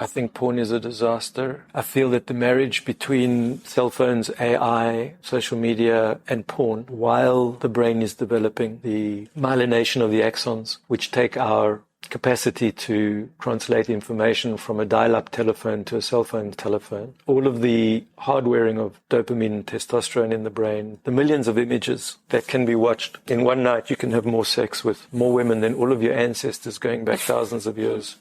I think porn is a disaster. I feel that the marriage between cell phones, AI, social media, and porn, while the brain is developing, the myelination of the axons, which take our capacity to translate information from a dial-up telephone to a cell phone telephone, all of the hardwiring of dopamine and testosterone in the brain, the millions of images that can be watched. In one night, you can have more sex with more women than all of your ancestors going back thousands of years.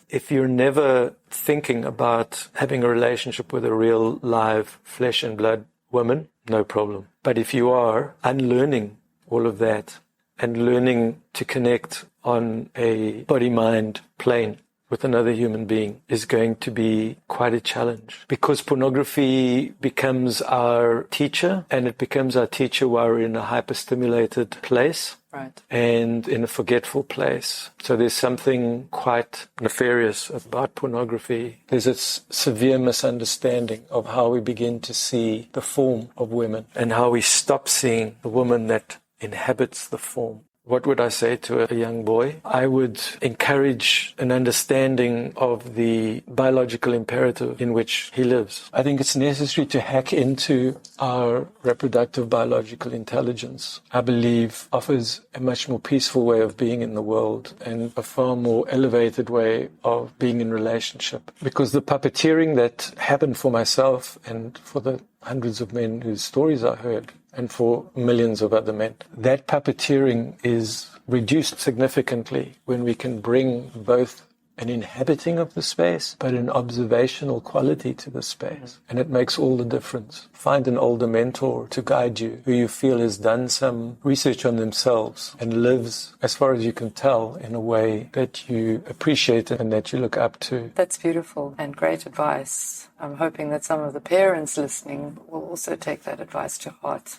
If you're never thinking about having a relationship with a real, live, flesh and blood woman, no problem. But if you are unlearning all of that and learning to connect on a body-mind plane with another human being is going to be quite a challenge, because pornography becomes our teacher, and it becomes our teacher while we're in a hyper-stimulated place. Right. And in a forgetful place. So there's something quite nefarious about pornography. There's a severe misunderstanding of how we begin to see the form of women and how we stop seeing the woman that inhabits the form. What would I say to a young boy? I would encourage an understanding of the biological imperative in which he lives. I think it's necessary to hack into our reproductive biological intelligence. I believe offers a much more peaceful way of being in the world and a far more elevated way of being in relationship. Because the puppeteering that happened for myself and for the hundreds of men whose stories I heard, and for millions of other men, that puppeteering is reduced significantly when we can bring both an inhabiting of the space, but an observational quality to the space. And it makes all the difference. Find an older mentor to guide you, who you feel has done some research on themselves and lives, as far as you can tell, in a way that you appreciate and that you look up to. That's beautiful and great advice. I'm hoping that some of the parents listening will also take that advice to heart.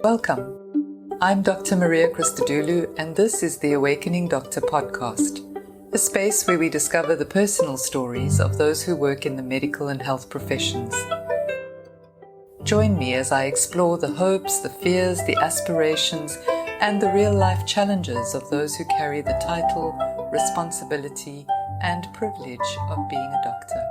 Welcome. I'm Dr. Maria Christodoulou, and this is the Awakening Doctor podcast, a space where we discover the personal stories of those who work in the medical and health professions. Join me as I explore the hopes, the fears, the aspirations, and the real-life challenges of those who carry the title, responsibility, and privilege of being a doctor.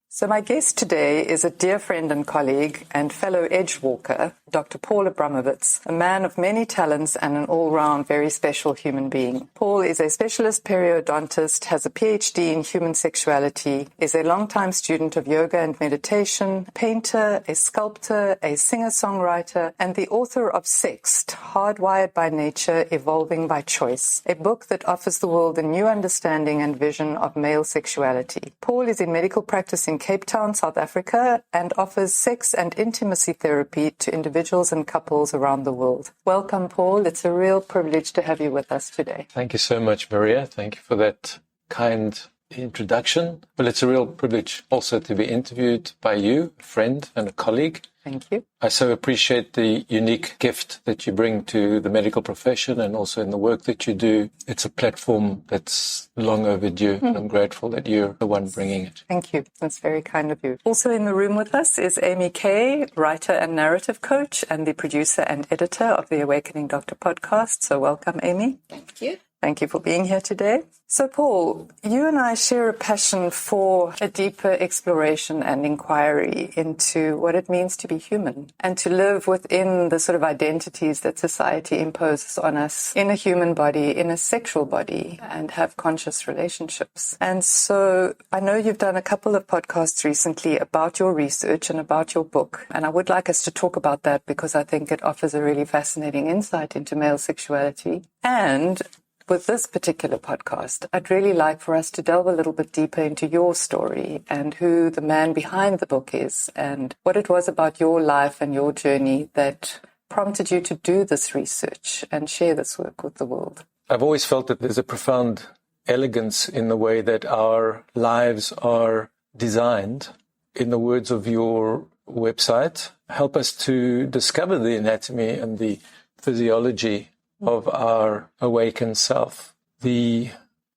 So my guest today is a dear friend and colleague and fellow edge walker, Dr. Paul Abramowitz, a man of many talents and an all-round very special human being. Paul is a specialist periodontist, has a PhD in human sexuality, is a longtime student of yoga and meditation, painter, a sculptor, a singer-songwriter, and the author of Sext, Hardwired by Nature, Evolving by Choice, a book that offers the world a new understanding and vision of male sexuality. Paul is in medical practice in Cape Town, South Africa, and offers sex and intimacy therapy to individuals and couples around the world. Welcome, Paul. It's a real privilege to have you with us today. Thank you so much, Maria. Thank you for that kind introduction. Well, it's a real privilege also to be interviewed by you, a friend and a colleague. Thank you. I so appreciate the unique gift that you bring to the medical profession and also in the work that you do. It's a platform that's long overdue, and I'm grateful that you're the one bringing it. Thank you. That's very kind of you. Also in the room with us is Amy Kay, writer and narrative coach and the producer and editor of the Awakening Doctor podcast. So welcome, Amy. Thank you. Thank you for being here today. So, Paul, you and I share a passion for a deeper exploration and inquiry into what it means to be human and to live within the sort of identities that society imposes on us in a human body, in a sexual body, and have conscious relationships. And so I know you've done a couple of podcasts recently about your research and about your book, and I would like us to talk about that because I think it offers a really fascinating insight into male sexuality. And with this particular podcast, I'd really like for us to delve a little bit deeper into your story and who the man behind the book is and what it was about your life and your journey that prompted you to do this research and share this work with the world. I've always felt that there's a profound elegance in the way that our lives are designed. In the words of your website, help us to discover the anatomy and the physiology of our awakened self. The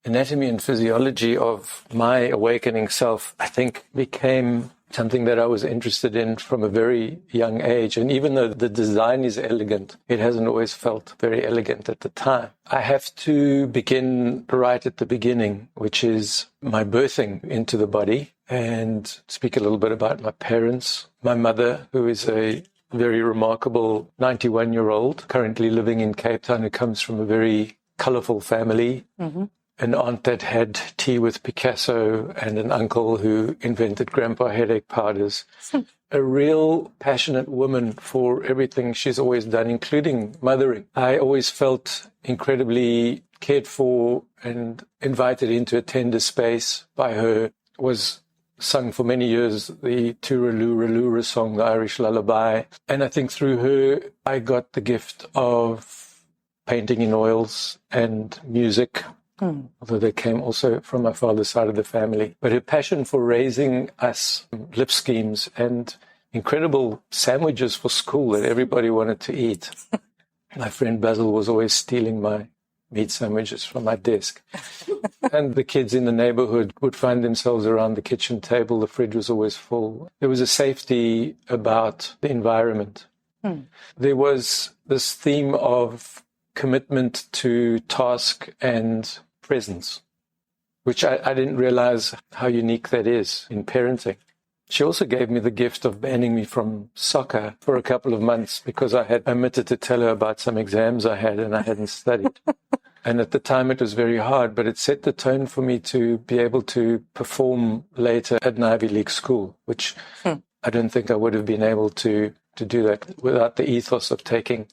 anatomy and physiology of my awakening self, I think, became something that I was interested in from a very young age. And even though the design is elegant, it hasn't always felt very elegant at the time. I have to begin right at the beginning, which is my birthing into the body, and speak a little bit about my parents. My mother, who is a very remarkable 91-year-old, currently living in Cape Town, who comes from a very colorful family. Mm-hmm. An aunt that had tea with Picasso, and an uncle who invented grandpa headache powders. A real passionate woman for everything she's always done, including mothering. I always felt incredibly cared for and invited into a tender space by her. Was sung for many years the Tooraloo song, the Irish lullaby. And I think through her, I got the gift of painting in oils and music. Although they came also from my father's side of the family. But her passion for raising us, lip schemes and incredible sandwiches for school that everybody wanted to eat. My friend Basil was always stealing my meat sandwiches from my desk. And the kids in the neighborhood would find themselves around the kitchen table. The fridge was always full. There was a safety about the environment. There was this theme of commitment to task and presence, which I didn't realize how unique that is in parenting. She also gave me the gift of banning me from soccer for a couple of months because I had omitted to tell her about some exams I had and I hadn't studied. And at the time it was very hard, but it set the tone for me to be able to perform later at an Ivy League school, which I don't think I would have been able to do that without the ethos of taking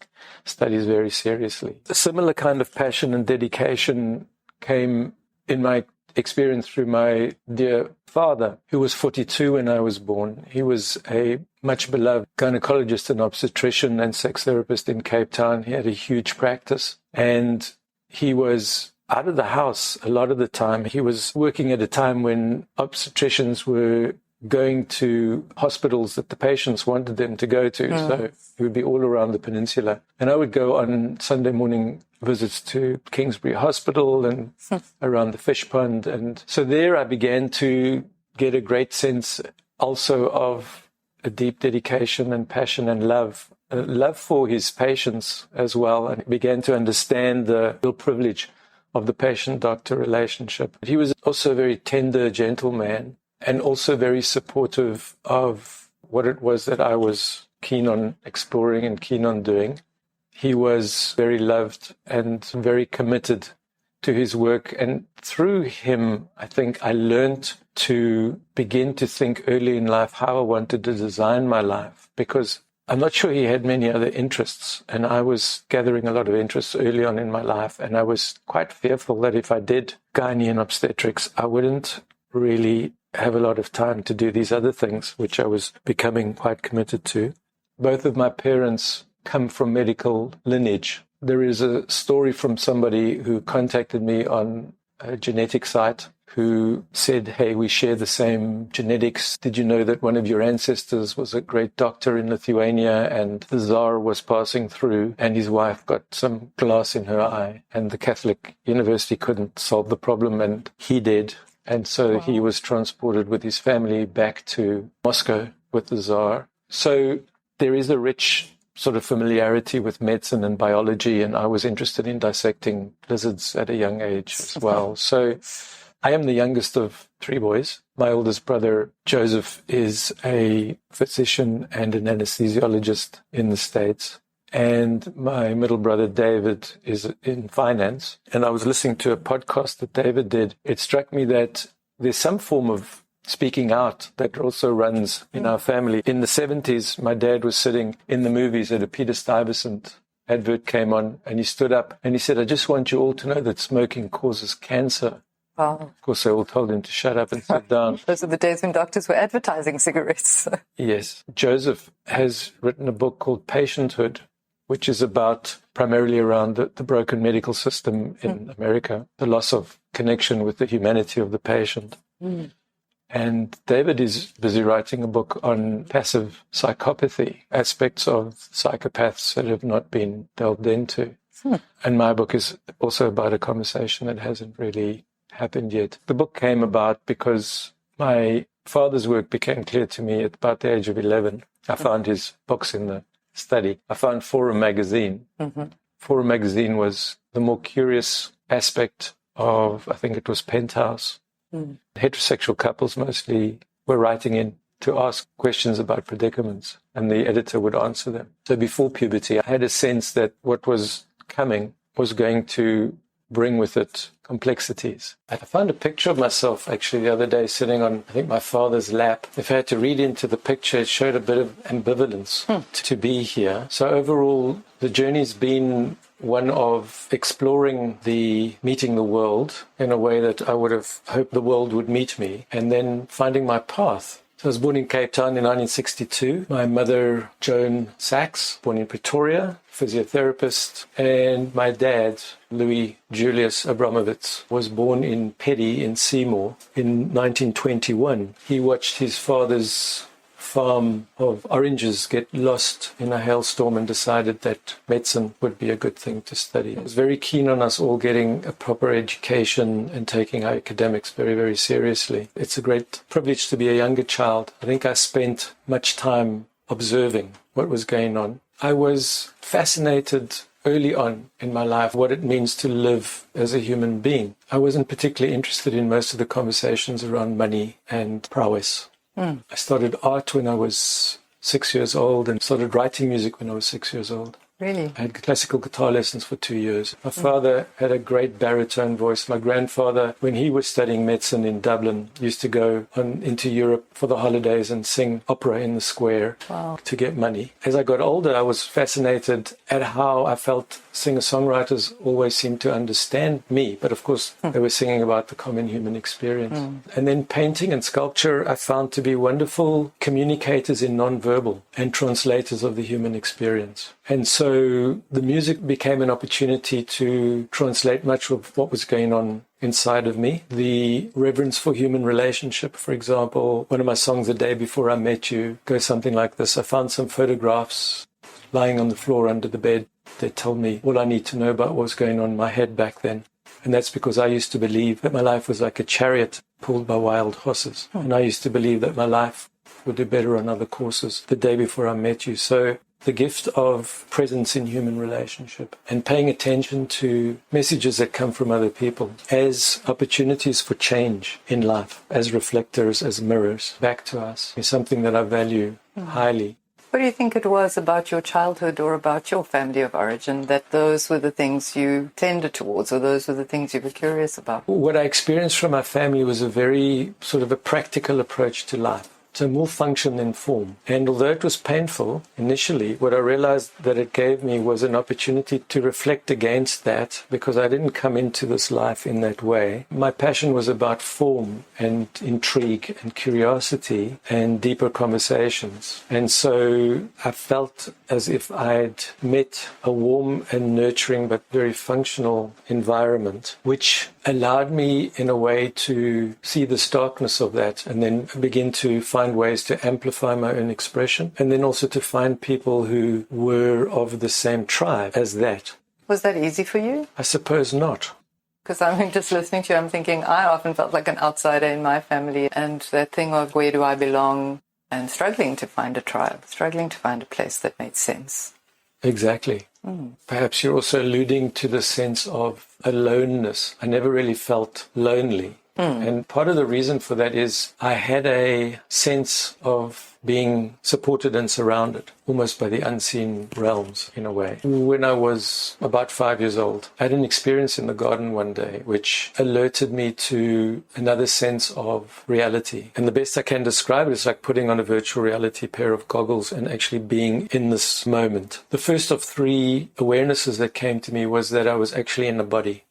studies very seriously. A similar kind of passion and dedication came in my experience through my dear father, who was 42 when I was born. He was a much beloved gynecologist and obstetrician and sex therapist in Cape Town. He had a huge practice, and he was out of the house a lot of the time. He was working at a time when obstetricians were going to hospitals that the patients wanted them to go to. So he would be all around the peninsula. And I would go on Sunday morning visits to Kingsbury Hospital and around the fish pond. And so there I began to get a great sense also of a deep dedication and passion and love for his patients as well, and began to understand the real privilege of the patient-doctor relationship. He was also a very tender, gentle man, and also very supportive of what it was that I was keen on exploring and keen on doing. He was very loved and very committed to his work. And through him, I think I learned to begin to think early in life how I wanted to design my life, because I'm not sure he had many other interests. And I was gathering a lot of interests early on in my life. And I was quite fearful that if I did gynae and obstetrics, I wouldn't really have a lot of time to do these other things, which I was becoming quite committed to. Both of my parents come from medical lineage. There is a story from somebody who contacted me on a genetic site who said, hey, we share the same genetics. Did you know that one of your ancestors was a great doctor in Lithuania and the Tsar was passing through and his wife got some glass in her eye and the Catholic University couldn't solve the problem and he did. And so he was transported with his family back to Moscow with the Tsar. So there is a rich sort of familiarity with medicine and biology, and I was interested in dissecting lizards at a young age as well. So I am the youngest of three boys. My oldest brother, Joseph, is a physician and an anesthesiologist in the States. And my middle brother, David, is in finance. And I was listening to a podcast that David did. It struck me that there's some form of speaking out that also runs in our family. In the 70s, my dad was sitting in the movies at a Peter Stuyvesant advert came on, and he stood up and he said, I just want you all to know that smoking causes cancer. Wow. Of course, they all told him to shut up and sit down. Those are the days when doctors were advertising cigarettes. Yes. Joseph has written a book called Patienthood, which is about primarily around the broken medical system in America, the loss of connection with the humanity of the patient. And David is busy writing a book on passive psychopathy, aspects of psychopaths that have not been delved into. And my book is also about a conversation that hasn't really happened yet. The book came about because My father's work became clear to me at about the age of 11. I found his books in the study. I found Forum magazine. Forum magazine was the more curious aspect of, I think it was Penthouse. Heterosexual couples mostly were writing in to ask questions about predicaments, and the editor would answer them. So before puberty, I had a sense that what was coming was going to bring with it complexities. I found a picture of myself actually the other day sitting on, I think, my father's lap. If I had to read into the picture, it showed a bit of ambivalence to be here. So overall, the journey's been one of exploring meeting the world in a way that I would have hoped the world would meet me, and then finding my path. So I was born in Cape Town in 1962. My mother, Joan Sachs, born in Pretoria, physiotherapist, and my dad, Louis Julius Abramowitz, was born in Peddy in Seymour in 1921. He watched his father's farm of oranges get lost in a hailstorm and decided that medicine would be a good thing to study. He was very keen on us all getting a proper education and taking our academics very, very seriously. It's a great privilege to be a younger child. I think I spent much time observing what was going on. I was fascinated early on in my life what it means to live as a human being. I wasn't particularly interested in most of the conversations around money and prowess. I started art when I was 6 years old and started writing music when I was 6 years old. Really? I had classical guitar lessons for 2 years. My father had a great baritone voice. My grandfather, when he was studying medicine in Dublin, used to go into Europe for the holidays and sing opera in the square to get money. As I got older, I was fascinated at how I felt singer-songwriters always seemed to understand me. But of course, they were singing about the common human experience. And then painting and sculpture I found to be wonderful communicators in non-verbal and translators of the human experience. And so the music became an opportunity to translate much of what was going on inside of me. The reverence for human relationship, for example, one of my songs, The Day Before I Met You, goes something like this. I found some photographs lying on the floor under the bed that told me all I need to know about what was going on in my head back then. And that's because I used to believe that my life was like a chariot pulled by wild horses. And I used to believe that my life would do better on other courses the day before I met you. So the gift of presence in human relationship and paying attention to messages that come from other people as opportunities for change in life, as reflectors, as mirrors back to us, is something that I value highly. What do you think it was about your childhood or about your family of origin that those were the things you tended towards, or those were the things you were curious about? What I experienced from my family was a very sort of a practical approach to life. So more function than form. And although it was painful initially, what I realized that it gave me was an opportunity to reflect against that, because I didn't come into this life in that way. My passion was about form and intrigue and curiosity and deeper conversations. And so I felt as if I'd met a warm and nurturing but very functional environment, which allowed me in a way to see the starkness of that and then begin to find ways to amplify my own expression, and then also to find people who were of the same tribe as that. Was that easy for you? I suppose not. Because I'm just listening to you, I'm thinking I often felt like an outsider in my family, and that thing of where do I belong, and struggling to find a tribe, struggling to find a place that made sense. Exactly. Perhaps you're also alluding to the sense of aloneness. I never really felt lonely. And part of the reason for that is I had a sense of being supported and surrounded, almost by the unseen realms in a way. When I was about 5 years old, I had an experience in the garden one day which alerted me to another sense of reality. And the best I can describe it is like putting on a virtual reality pair of goggles and actually being in this moment. The first of three awarenesses that came to me was that I was actually in a body.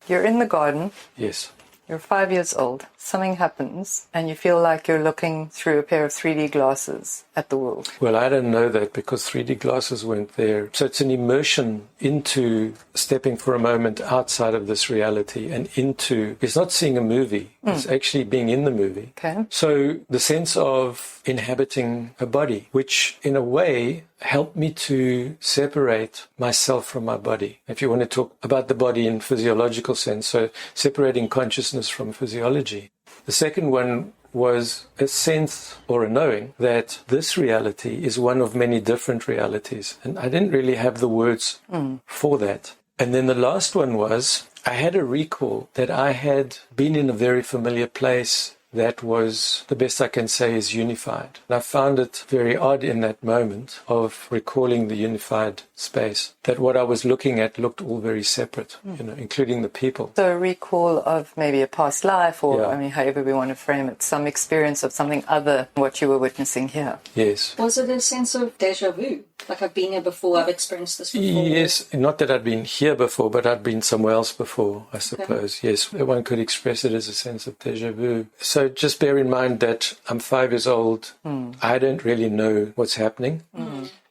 You're in the garden. Yes. You're 5 years old. Something happens, and you feel like you're looking through a pair of 3D glasses at the world. Well, I don't know that because 3D glasses weren't there. So it's an immersion into stepping for a moment outside of this reality and into, it's not seeing a movie, it's actually being in the movie. Okay. So the sense of inhabiting a body, which in a way helped me to separate myself from my body. If you want to talk about the body in physiological sense, so separating consciousness from physiology. The second one was a sense or a knowing that this reality is one of many different realities. And I didn't really have the words for that. And then the last one was, I had a recall that I had been in a very familiar place that was, the best I can say, is unified. And I found it very odd in that moment of recalling the unified space, that what I was looking at looked all very separate, including the people. So a recall of maybe a past life, or however we want to frame it, some experience of something other than what you were witnessing here. Yes. Was it a sense of déjà vu? Like, I've been here before, I've experienced this before? Yes, not that I'd been here before, but I'd been somewhere else before, I suppose. Okay. Yes, one could express it as a sense of déjà vu. So just bear in mind that I'm 5 years old. I don't really know what's happening.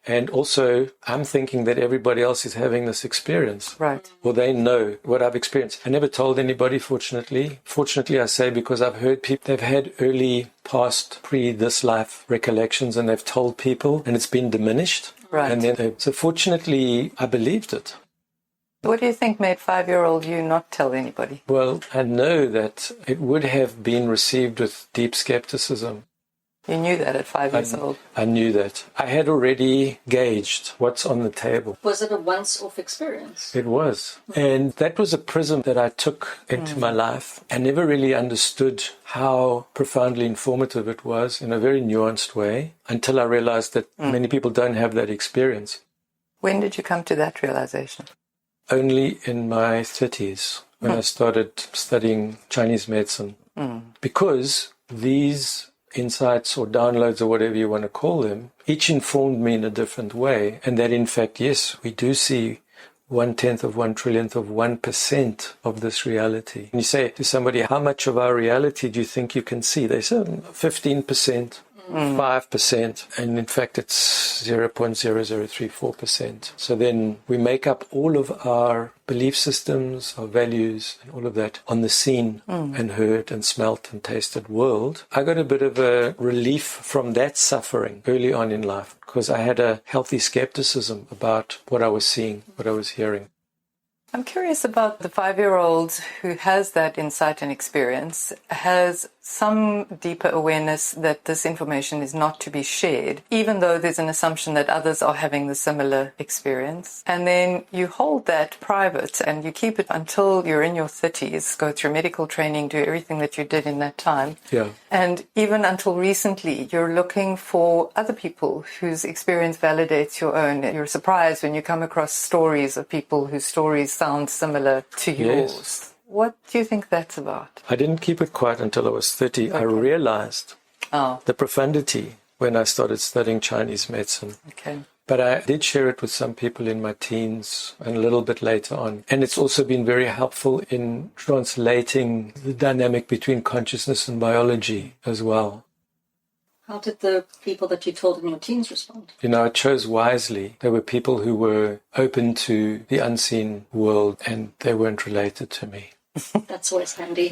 And also, I'm thinking that everybody else is having this experience. Right. Or they know what I've experienced. I never told anybody, fortunately. Fortunately, I say, because I've heard people, they've had early past, pre-this life recollections, and they've told people, and it's been diminished. Right. And then so fortunately, I believed it. What do you think made 5-year-old you not tell anybody? Well, I know that it would have been received with deep skepticism. You knew that at 5 years old? I knew that. I had already gauged what's on the table. Was it a once-off experience? It was. And that was a prism that I took into my life. I never really understood how profoundly informative it was in a very nuanced way until I realized that many people don't have that experience. When did you come to that realization? Only in my 30s, when I started studying Chinese medicine. Because these insights or downloads or whatever you want to call them, each informed me in a different way. And that in fact, yes, we do see 1/10 of 1/1,000,000,000 of 1% of this reality. And you say to somebody, how much of our reality do you think you can see? They say 15%. 5%, and in fact it's 0.0034%. So then we make up all of our belief systems, our values, and all of that on the seen and heard and smelt and tasted world. I got a bit of a relief from that suffering early on in life because I had a healthy skepticism about what I was seeing, what I was hearing. I'm curious about the 5-year-old who has that insight and experience, has some deeper awareness that this information is not to be shared, even though there's an assumption that others are having the similar experience. And then you hold that private and you keep it until you're in your 30s, go through medical training, do everything that you did in that time. Yeah. And even until recently, you're looking for other people whose experience validates your own. You're surprised when you come across stories of people whose stories sound similar to yours. Yes. What do you think that's about? I didn't keep it quiet until I was 30. Okay. I realized the profundity when I started studying Chinese medicine. Okay. But I did share it with some people in my teens and a little bit later on. And it's also been very helpful in translating the dynamic between consciousness and biology as well. How did the people that you told in your teens respond? You know, I chose wisely. There were people who were open to the unseen world and they weren't related to me. That's always handy.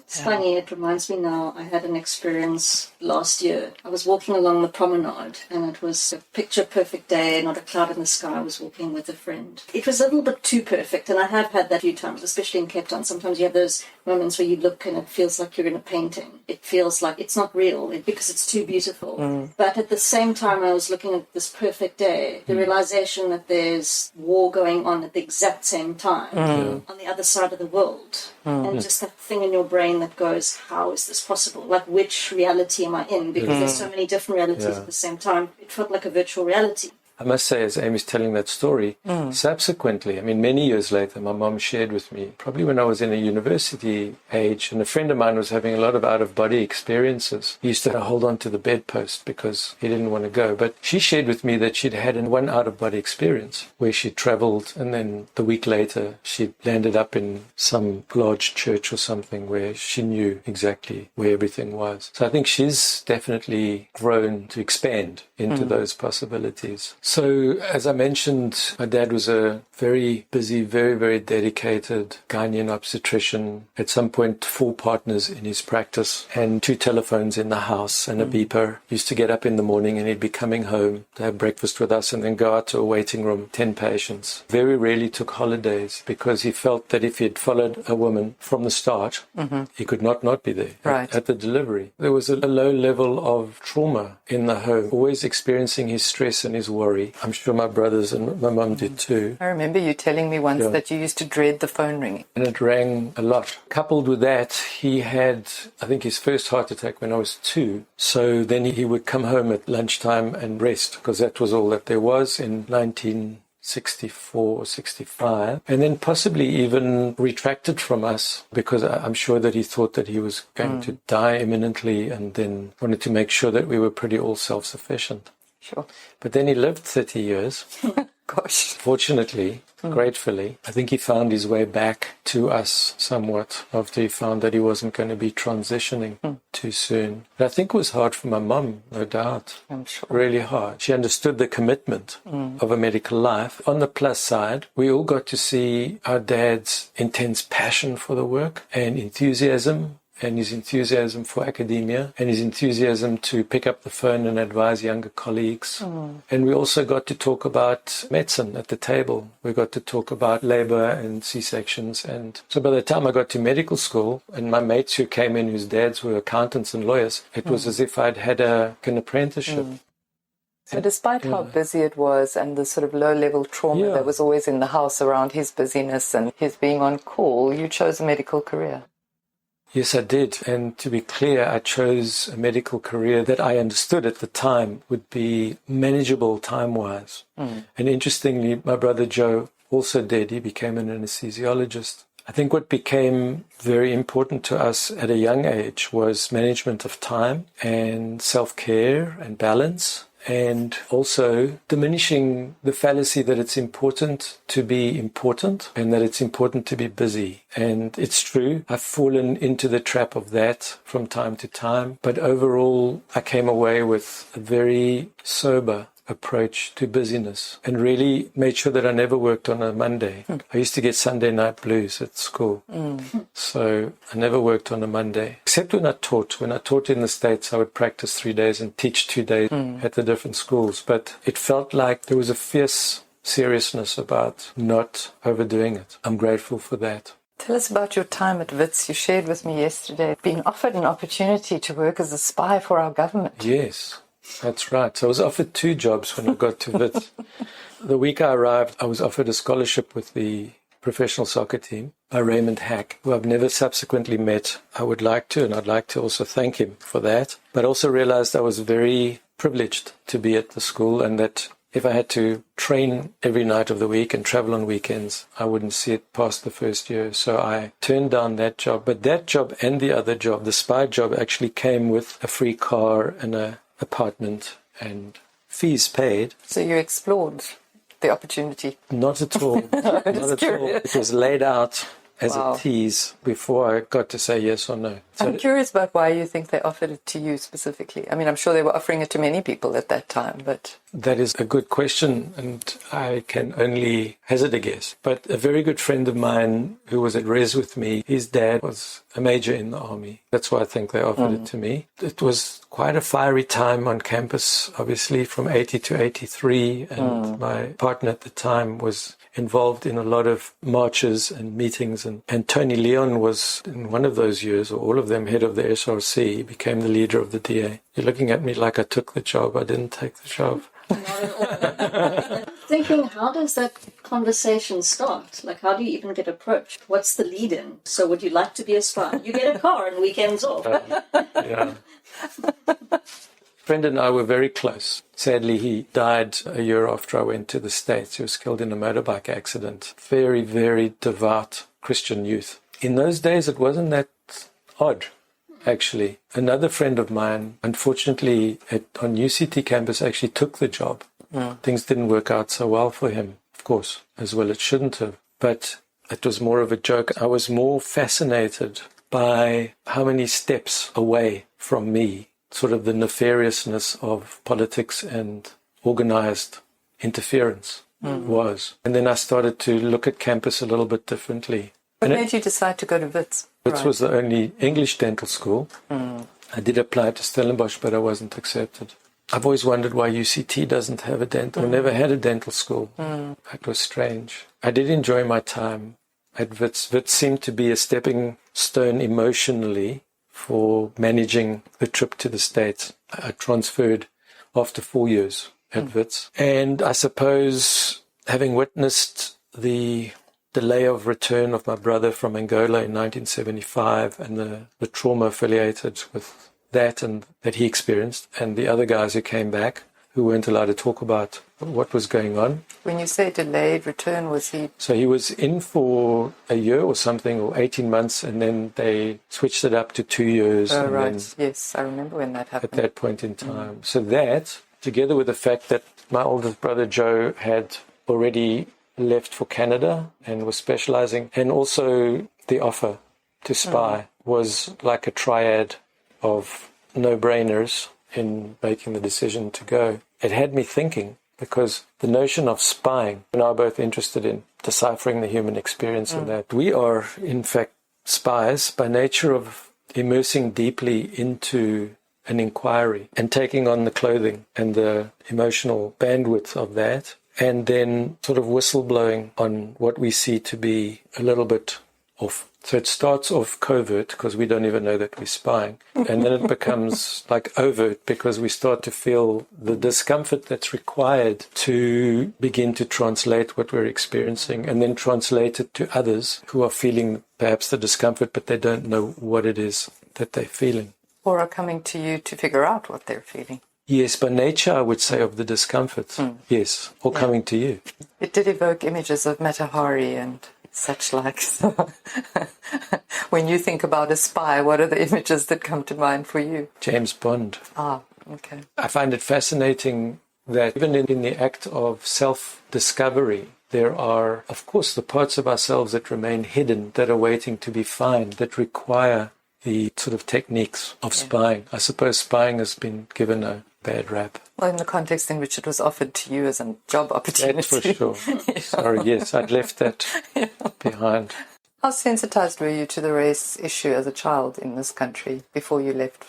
It's funny, it reminds me now, I had an experience last year. I was walking along the promenade and it was a picture perfect day, not a cloud in the sky. I was walking with a friend. It was a little bit too perfect, and I have had that a few times, especially in Cape Town. Sometimes you have those moments where you look and it feels like you're in a painting. It feels like it's not real because it's too beautiful. But at the same time I was looking at this perfect day, the realization that there's war going on at the exact same time on the other side of the world. And just that thing in your brain that goes, how is this possible? Like, which reality am I in? Because there's so many different realities at the same time. It felt like a virtual reality. I must say, as Amy's telling that story, subsequently, I mean, many years later, my mom shared with me, probably when I was in a university age, and a friend of mine was having a lot of out-of-body experiences. He used to hold on to the bedpost because he didn't want to go. But she shared with me that she'd had one out-of-body experience where she traveled, and then the week later, she landed up in some large church or something where she knew exactly where everything was. So I think she's definitely grown to expand into those possibilities. So, as I mentioned, my dad was a very busy, very, very dedicated Ghanaian obstetrician. At some point, 4 partners in his practice and 2 telephones in the house and a beeper. Used to get up in the morning and he'd be coming home to have breakfast with us and then go out to a waiting room, 10 patients. Very rarely took holidays because he felt that if he had followed a woman from the start, he could not be there at the delivery. There was a low level of trauma in the home, always experiencing his stress and his worry. I'm sure my brothers and my mum did too. I remember you telling me once that you used to dread the phone ringing. And it rang a lot. Coupled with that, he had, I think, his first heart attack when I was 2. So then he would come home at lunchtime and rest, because that was all that there was in 1964 or 65. And then possibly even retracted from us, because I'm sure that he thought that he was going to die imminently, and then wanted to make sure that we were pretty all self-sufficient. Sure. But then he lived 30 years. Gosh. Fortunately, gratefully, I think he found his way back to us somewhat after he found that he wasn't going to be transitioning too soon. But I think it was hard for my mum, no doubt. I'm sure. Really hard. She understood the commitment of a medical life. On the plus side, we all got to see our dad's intense passion for the work and enthusiasm, and his enthusiasm for academia, and his enthusiasm to pick up the phone and advise younger colleagues. And we also got to talk about medicine at the table. We got to talk about labor and C-sections. And so by the time I got to medical school, and my mates who came in, whose dads were accountants and lawyers, it was as if I'd had an apprenticeship. So despite how busy it was and the sort of low-level trauma that was always in the house around his busyness and his being on call, you chose a medical career. Yes, I did. And to be clear, I chose a medical career that I understood at the time would be manageable time-wise. And interestingly, my brother Joe also did. He became an anesthesiologist. I think what became very important to us at a young age was management of time and self-care and balance, and also diminishing the fallacy that it's important to be important and that it's important to be busy. And it's true, I've fallen into the trap of that from time to time, but overall I came away with a very sober approach to busyness and really made sure that I never worked on a Monday. I used to get Sunday night blues at school. So I never worked on a Monday, except when I taught. When I taught in the States, I would practice 3 days and teach 2 days at the different schools. But it felt like there was a fierce seriousness about not overdoing it. I'm grateful for that. Tell us about your time at Wits. You shared with me yesterday being offered an opportunity to work as a spy for our government. Yes. That's right. So I was offered 2 jobs when I got to Wits. The week I arrived, I was offered a scholarship with the professional soccer team by Raymond Hack, who I've never subsequently met. I would like to, and I'd like to also thank him for that. But also realized I was very privileged to be at the school, and that if I had to train every night of the week and travel on weekends, I wouldn't see it past the first year. So I turned down that job. But that job and the other job, the spy job, actually came with a free car and a apartment and fees paid. So you explored the opportunity? Not at all. Not at all. It was laid out as a tease before I got to say yes or no. So I'm curious about why you think they offered it to you specifically. I mean, I'm sure they were offering it to many people at that time, but... That is a good question, and I can only hazard a guess. But a very good friend of mine who was at Res with me, his dad was a major in the army. That's why I think they offered it to me. It was quite a fiery time on campus, obviously, from 80 to 83, and my partner at the time was involved in a lot of marches and meetings, and Tony Leon was in one of those years, or all of them, head of the SRC. He became the leader of the DA. You're looking at me like I took the job. I didn't take the job. Not at all. Thinking, how does that conversation start? Like, how do you even get approached? What's the lead-in? So would you like to be a spy? You get a car and weekends off. Yeah. Friend and I were very close. Sadly, he died a year after I went to the States. He was killed in a motorbike accident. Very, very devout Christian youth. In those days, it wasn't that odd, actually. Another friend of mine, unfortunately, on UCT campus, actually took the job. Things didn't work out so well for him, of course, as well it shouldn't have. But it was more of a joke. I was more fascinated by how many steps away from me, sort of the nefariousness of politics and organized interference was. And then I started to look at campus a little bit differently. What made you decide to go to Wits? Wits was the only English dental school. I did apply to Stellenbosch, but I wasn't accepted. I've always wondered why UCT doesn't have a dental, or never had a dental school. That was strange. I did enjoy my time at Wits. Wits seemed to be a stepping stone emotionally for managing the trip to the States. I transferred after 4 years at Wits. And I suppose, having witnessed the delay of return of my brother from Angola in 1975 and the trauma affiliated with that and that he experienced, and the other guys who came back who weren't allowed to talk about what was going on. When you say delayed return, was he... So he was in for a year or something, or 18 months, and then they switched it up to 2 years. Oh, right. Yes, I remember when that happened. At that point in time. So that, together with the fact that my oldest brother Joe had already left for Canada and was specializing, and also the offer to spy was like a triad of no-brainers in making the decision to go. It had me thinking, because the notion of spying, and I are both interested in deciphering the human experience in that. We are, in fact, spies by nature of immersing deeply into an inquiry and taking on the clothing and the emotional bandwidth of that, and then sort of whistleblowing on what we see to be a little bit off. So it starts off covert because we don't even know that we're spying. And then it becomes like overt because we start to feel the discomfort that's required to begin to translate what we're experiencing and then translate it to others who are feeling perhaps the discomfort, but they don't know what it is that they're feeling. Or are coming to you to figure out what they're feeling. Yes, by nature, I would say, of the discomfort. Yes, or coming to you. It did evoke images of Matahari and such like. So when you think about a spy, what are the images that come to mind for you? James Bond. Ah, okay. I find it fascinating that even in the act of self-discovery, there are, of course, the parts of ourselves that remain hidden, that are waiting to be found, that require the sort of techniques of spying. I suppose spying has been given a bad rap. Well, in the context in which it was offered to you as a job opportunity. That's for sure. Sorry, yes, I'd left that behind. How sensitized were you to the race issue as a child in this country before you left?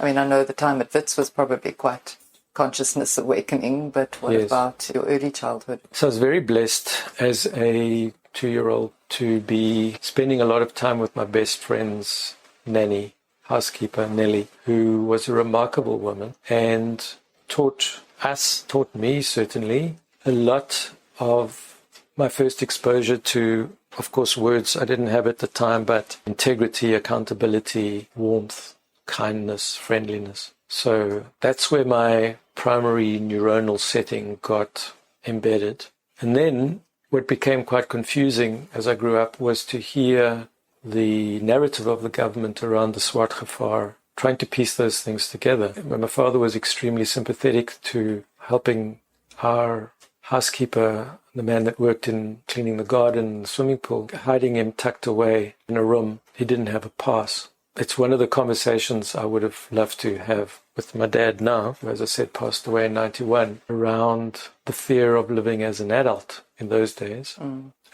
I mean, I know the time at Wits was probably quite consciousness awakening, but what about your early childhood? So I was very blessed as a 2-year-old to be spending a lot of time with my best friend's nanny, housekeeper Nellie, who was a remarkable woman and taught me certainly, a lot of my first exposure to, of course, words I didn't have at the time, but integrity, accountability, warmth, kindness, friendliness. So that's where my primary neuronal setting got embedded. And then what became quite confusing as I grew up was to hear the narrative of the government around the Swart Gevaar, trying to piece those things together. My father was extremely sympathetic to helping our housekeeper, the man that worked in cleaning the garden, the swimming pool, hiding him tucked away in a room. He didn't have a pass. It's one of the conversations I would have loved to have with my dad now, who, as I said, passed away in 91, around the fear of living as an adult in those days.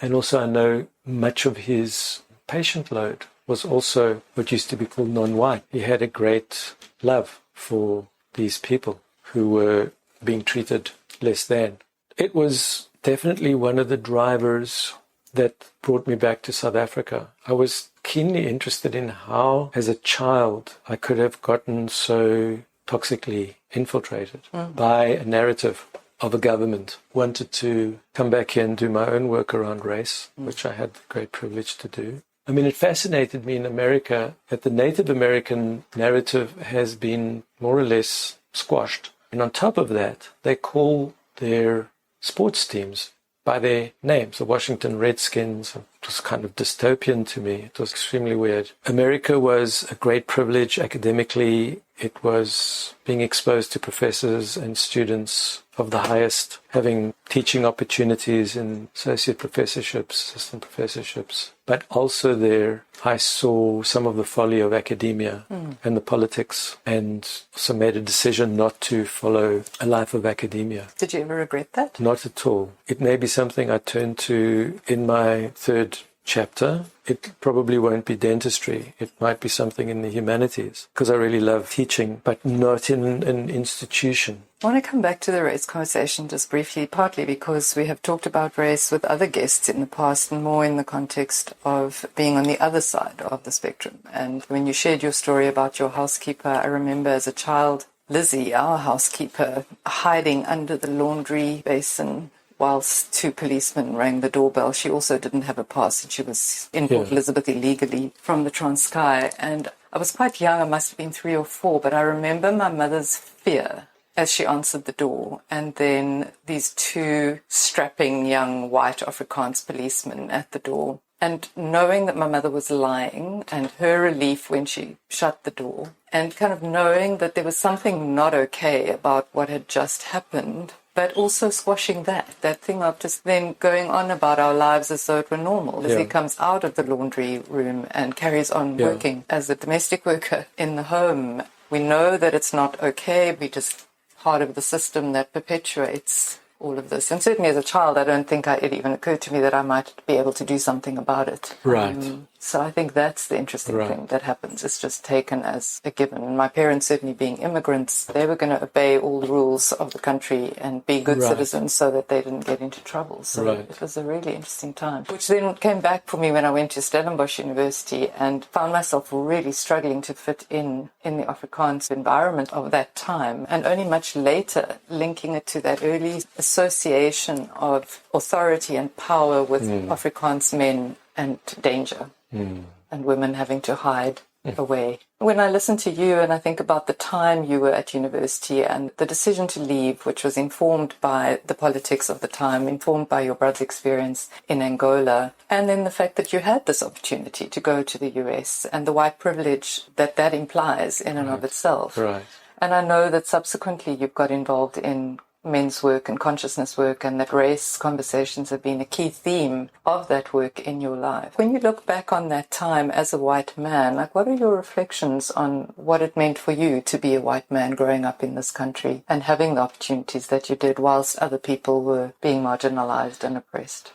And also I know much of his patient load was also what used to be called non-white. He had a great love for these people who were being treated less than. It was definitely one of the drivers that brought me back to South Africa. I was keenly interested in how, as a child, I could have gotten so toxically infiltrated by a narrative of a government. Wanted to come back here and do my own work around race, which I had the great privilege to do. I mean, it fascinated me in America that the Native American narrative has been more or less squashed. And on top of that, they call their sports teams by their names, the Washington Redskins. It was kind of dystopian to me. It was extremely weird. America was a great privilege academically. It was being exposed to professors and students of the highest, having teaching opportunities in associate professorships, assistant professorships. But also there, I saw some of the folly of academia and the politics, and also made a decision not to follow a life of academia. Did you ever regret that? Not at all. It may be something I turn to in my third chapter. It probably won't be dentistry. It might be something in the humanities, because I really love teaching, but not in an institution. I want to come back to the race conversation just briefly, partly because we have talked about race with other guests in the past, and more in the context of being on the other side of the spectrum. And when you shared your story about your housekeeper, I remember as a child, Lizzie, our housekeeper, hiding under the laundry basin whilst two policemen rang the doorbell. She also didn't have a pass, and she was in Port Elizabeth illegally from the Transkei. And I was quite young, I must have been 3 or 4, but I remember my mother's fear as she answered the door, and then these two strapping young white Afrikaans policemen at the door. And knowing that my mother was lying, and her relief when she shut the door, and kind of knowing that there was something not okay about what had just happened, but also squashing that thing of just then going on about our lives as though it were normal. Lizzie comes out of the laundry room and carries on working as a domestic worker in the home. We know that it's not okay. We just part of the system that perpetuates all of this. And certainly as a child, I don't think it even occurred to me that I might be able to do something about it. Right. So I think that's the interesting thing that happens. It's just taken as a given. And my parents, certainly being immigrants, they were going to obey all the rules of the country and be good citizens so that they didn't get into trouble. So it was a really interesting time, which then came back for me when I went to Stellenbosch University and found myself really struggling to fit in the Afrikaans environment of that time. And only much later linking it to that early association of authority and power with Afrikaans men and danger. And women having to hide away. When I listen to you and I think about the time you were at university and the decision to leave, which was informed by the politics of the time, informed by your brother's experience in Angola, and then the fact that you had this opportunity to go to the US and the white privilege that implies in and of itself. Right. And I know that subsequently you've got involved in men's work and consciousness work, and that race conversations have been a key theme of that work in your life. When you look back on that time as a white man, what are your reflections on what it meant for you to be a white man growing up in this country and having the opportunities that you did whilst other people were being marginalized and oppressed?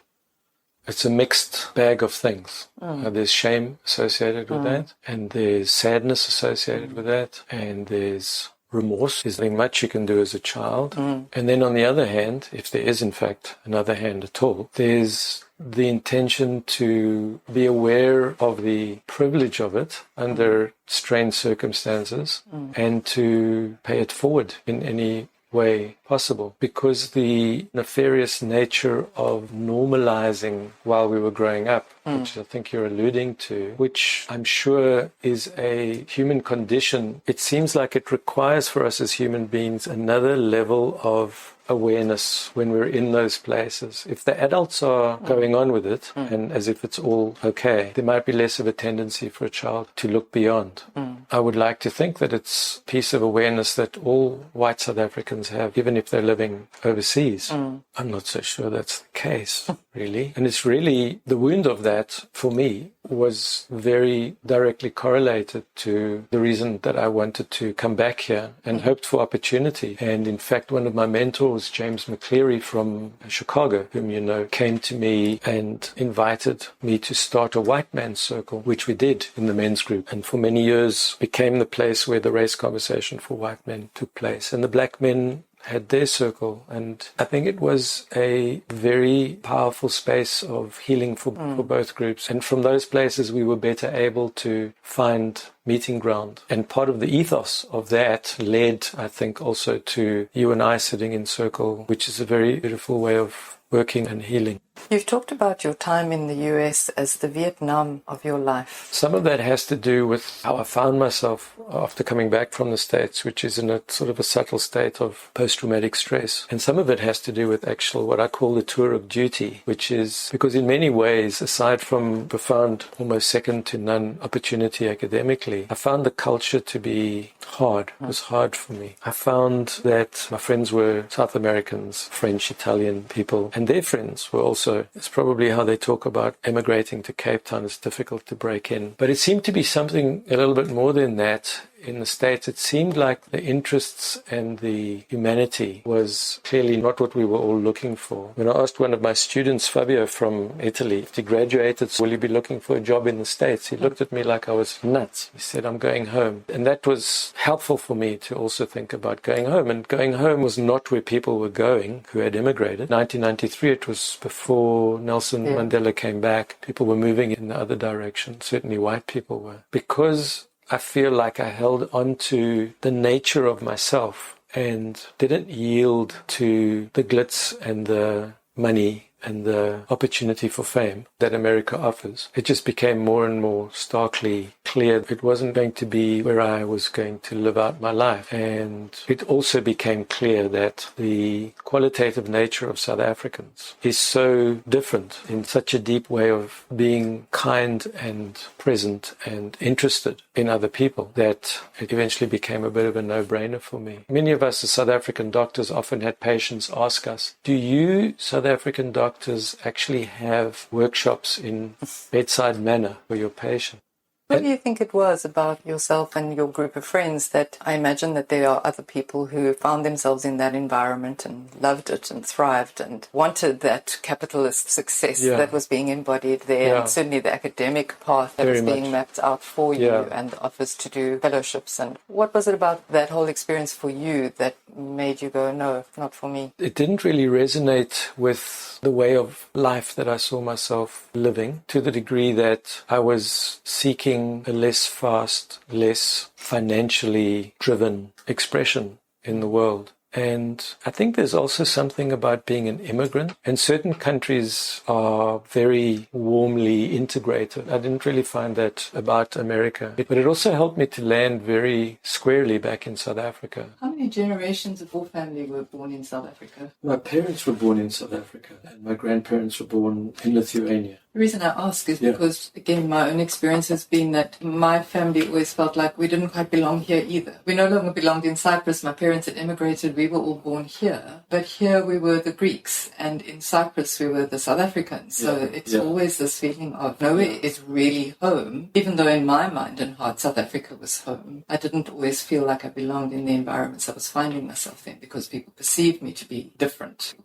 It's a mixed bag of things. There's shame associated with that, and there's sadness associated with that, and there's remorse. There's nothing much you can do as a child. And then on the other hand, if there is in fact another hand at all, there's the intention to be aware of the privilege of it under strained circumstances and to pay it forward in any way possible, because the nefarious nature of normalizing while we were growing up, which I think you're alluding to, which I'm sure is a human condition. It seems like it requires for us as human beings another level of awareness when we're in those places. If the adults are going on with it and as if it's all okay, there might be less of a tendency for a child to look beyond. I would like to think that it's a piece of awareness that all white South Africans have, even if they're living overseas. I'm not so sure that's the case, really. And it's really the wound of that, for me, was very directly correlated to the reason that I wanted to come back here and hoped for opportunity. And in fact, one of my mentors, James McCleary from Chicago, whom you know, came to me and invited me to start a white man's circle, which we did in the men's group. And for many years became the place where the race conversation for white men took place. And the black men had their circle, and I think it was a very powerful space of healing for both groups. And from those places we were better able to find meeting ground. And part of the ethos of that led, I think, also to you and I sitting in circle, which is a very beautiful way of working and healing. You've talked about your time in the US as the Vietnam of your life. Some of that has to do with how I found myself after coming back from the States, which is in a sort of a subtle state of post-traumatic stress. And some of it has to do with actual, what I call the tour of duty, which is because in many ways, aside from profound, almost second to none opportunity academically, I found the culture to be hard. It was hard for me. I found that my friends were South Americans, French, Italian people, and their friends were also, it's probably how they talk about emigrating to Cape Town. It's difficult to break in. But it seemed to be something a little bit more than that. In the States, it seemed like the interests and the humanity was clearly not what we were all looking for. When I asked one of my students, Fabio from Italy, if he graduated, will you be looking for a job in the States? He looked at me like I was nuts. He said, I'm going home. And that was helpful for me to also think about going home. And going home was not where people were going who had immigrated. 1993, it was before Nelson Mandela came back. People were moving in the other direction. Certainly white people were. Because I feel like I held on to the nature of myself and didn't yield to the glitz and the money and the opportunity for fame that America offers. It just became more and more starkly clear it wasn't going to be where I was going to live out my life. And it also became clear that the qualitative nature of South Africans is so different in such a deep way of being kind and present and interested in other people that it eventually became a bit of a no-brainer for me. Many of us as South African doctors often had patients ask us, do you South African doctors actually have workshops in bedside manner for your patient? What do you think it was about yourself and your group of friends that I imagine that there are other people who found themselves in that environment and loved it and thrived and wanted that capitalist success that was being embodied there, and certainly the academic path that was being mapped out for you and the offers to do fellowships. And what was it about that whole experience for you that made you go, no, not for me? It didn't really resonate with the way of life that I saw myself living, to the degree that I was seeking a less fast, less financially driven expression in the world. And I think there's also something about being an immigrant, and certain countries are very warmly integrated. I didn't really find that about America, but it also helped me to land very squarely back in South Africa. How many generations of your family were born in South Africa? My parents were born in South Africa, and my grandparents were born in Lithuania. The reason I ask is because, again, my own experience has been that my family always felt like we didn't quite belong here either. We no longer belonged in Cyprus. My parents had immigrated. We were all born here. But here we were the Greeks, and in Cyprus we were the South Africans. So it's always this feeling of nowhere is really home. Even though in my mind and heart South Africa was home, I didn't always feel like I belonged in the environments I was finding myself in because people perceived me to be different.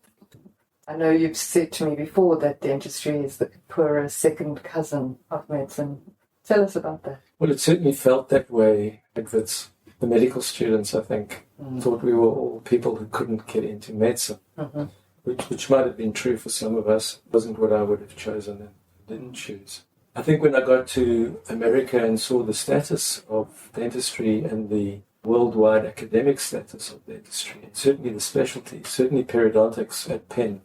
I know you've said to me before that dentistry is the poorer second cousin of medicine. Tell us about that. Well, it certainly felt that way. The medical students, I think, thought we were all people who couldn't get into medicine, which might have been true for some of us. It wasn't what I would have chosen and didn't choose. I think when I got to America and saw the status of dentistry and the worldwide academic status of dentistry, and certainly the specialty, certainly periodontics at Penn,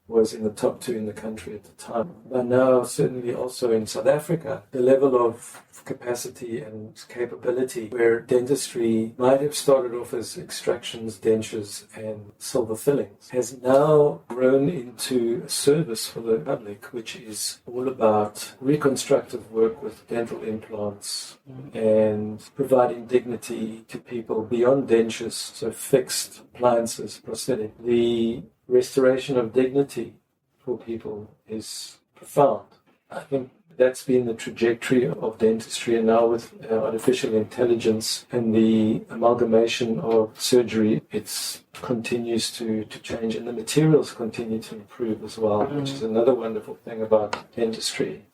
was in the top 2 in the country at the time. But now, certainly also in South Africa, the level of capacity and capability where dentistry might have started off as extractions, dentures, and silver fillings has now grown into a service for the public, which is all about reconstructive work with dental implants and providing dignity to people beyond dentures, so fixed appliances, prosthetic. The restoration of dignity for people is profound. I think that's been the trajectory of dentistry, and now with artificial intelligence and the amalgamation of surgery, it continues to change, and the materials continue to improve as well, which is another wonderful thing about dentistry.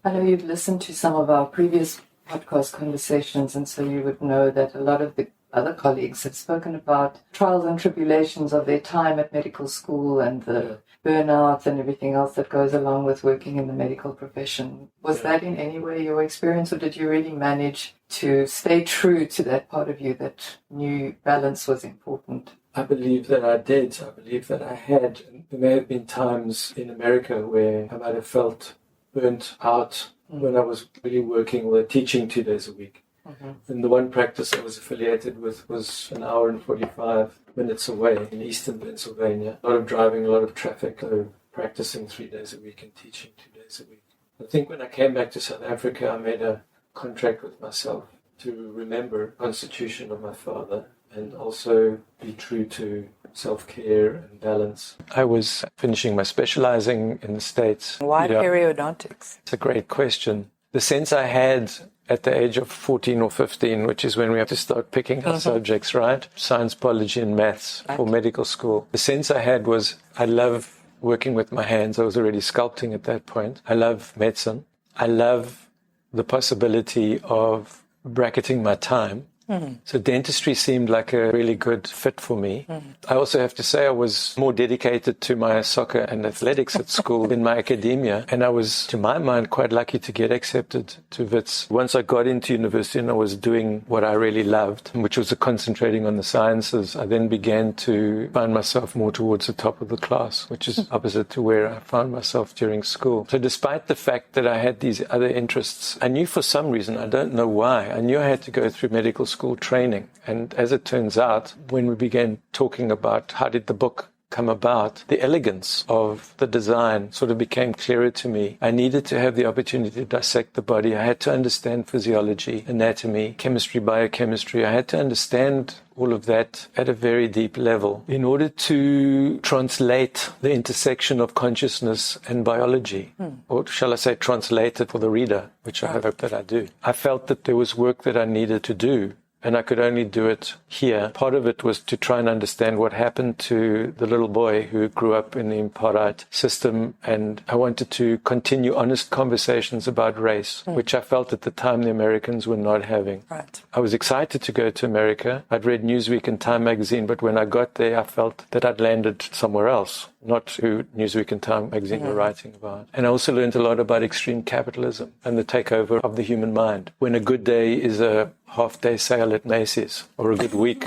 I know you've listened to some of our previous podcast conversations, and so you would know that a lot of the other colleagues have spoken about trials and tribulations of their time at medical school and the burnout and everything else that goes along with working in the medical profession. Was that in any way your experience, or did you really manage to stay true to that part of you that knew balance was important? I believe that I did. I believe that I had. There may have been times in America where I might have felt burnt out when I was really working or teaching 2 days a week. And the one practice I was affiliated with was an hour and 45 minutes away in eastern Pennsylvania. A lot of driving, a lot of traffic, so practicing 3 days a week and teaching 2 days a week. I think when I came back to South Africa, I made a contract with myself to remember the constitution of my father and also be true to self-care and balance. I was finishing my specializing in the States. Why periodontics? It's a great question. The sense I had at the age of 14 or 15, which is when we have to start picking our subjects, right? Science, biology, and maths for medical school. The sense I had was I love working with my hands. I was already sculpting at that point. I love medicine. I love the possibility of bracketing my time. So dentistry seemed like a really good fit for me. I also have to say I was more dedicated to my soccer and athletics at school than my academia. And I was, to my mind, quite lucky to get accepted to WITS. Once I got into university and I was doing what I really loved, which was concentrating on the sciences, I then began to find myself more towards the top of the class, which is opposite to where I found myself during school. So despite the fact that I had these other interests, I knew for some reason, I don't know why, I knew I had to go through medical school training. And as it turns out, when we began talking about how did the book come about, the elegance of the design sort of became clearer to me. I needed to have the opportunity to dissect the body. I had to understand physiology, anatomy, chemistry, biochemistry. I had to understand all of that at a very deep level in order to translate the intersection of consciousness and biology, or shall I say translate it for the reader, which I hope that I do. I felt that there was work that I needed to do, and I could only do it here. Part of it was to try and understand what happened to the little boy who grew up in the apartheid system, and I wanted to continue honest conversations about race, which I felt at the time the Americans were not having. Right. I was excited to go to America. I'd read Newsweek and Time magazine, but when I got there, I felt that I'd landed somewhere else, not who Newsweek and Time magazine were writing about. And I also learned a lot about extreme capitalism and the takeover of the human mind. When a good day is a half-day sale at Macy's, or a good week,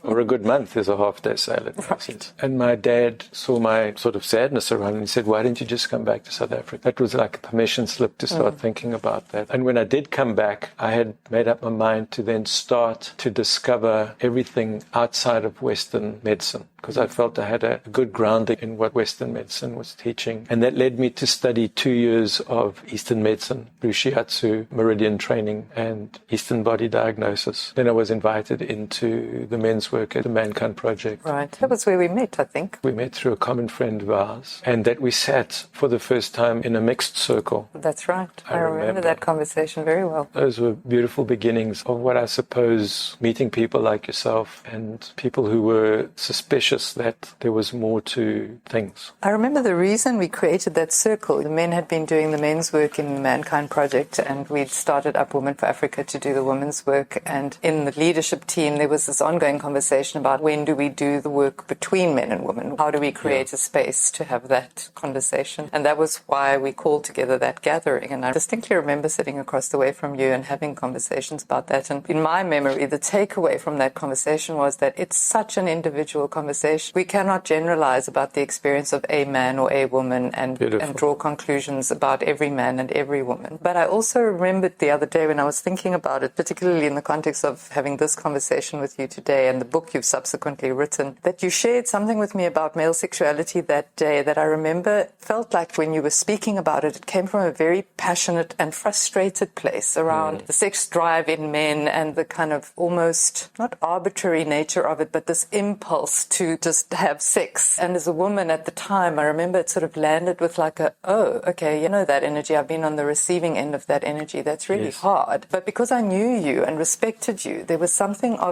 or a good month is a half-day sale at Macy's. And my dad saw my sort of sadness around and he said, why didn't you just come back to South Africa? That was like a permission slip to start thinking about that. And when I did come back, I had made up my mind to then start to discover everything outside of Western medicine, because I felt I had a good grounding in what Western medicine was teaching. And that led me to study 2 years of Eastern medicine, through shiatsu, meridian training, and Eastern body diagnosis. Then I was invited into the men's work at the Mankind Project. Right. That was where we met, I think. We met through a common friend of ours, and that we sat for the first time in a mixed circle. That's right. I remember that conversation very well. Those were beautiful beginnings of what I suppose meeting people like yourself and people who were suspicious that there was more to things. I remember the reason we created that circle. The men had been doing the men's work in the Mankind Project, and we'd started up Women for Africa to do the women's work. And in the leadership team, there was this ongoing conversation about when do we do the work between men and women? How do we create a space to have that conversation? And that was why we called together that gathering. And I distinctly remember sitting across the way from you and having conversations about that. And in my memory, the takeaway from that conversation was that it's such an individual conversation. We cannot generalize about the experience of a man or a woman and draw conclusions about every man and every woman. But I also remembered the other day when I was thinking about it, particularly in the context of having this conversation with you today and the book you've subsequently written, that you shared something with me about male sexuality that day that I remember felt like when you were speaking about it, it came from a very passionate and frustrated place around the sex drive in men and the kind of almost not arbitrary nature of it, but this impulse to just have sex. And as a woman at the time, I remember it sort of landed with like that energy. I've been on the receiving end of that energy. That's really hard. But because I knew you and respected you, there was something of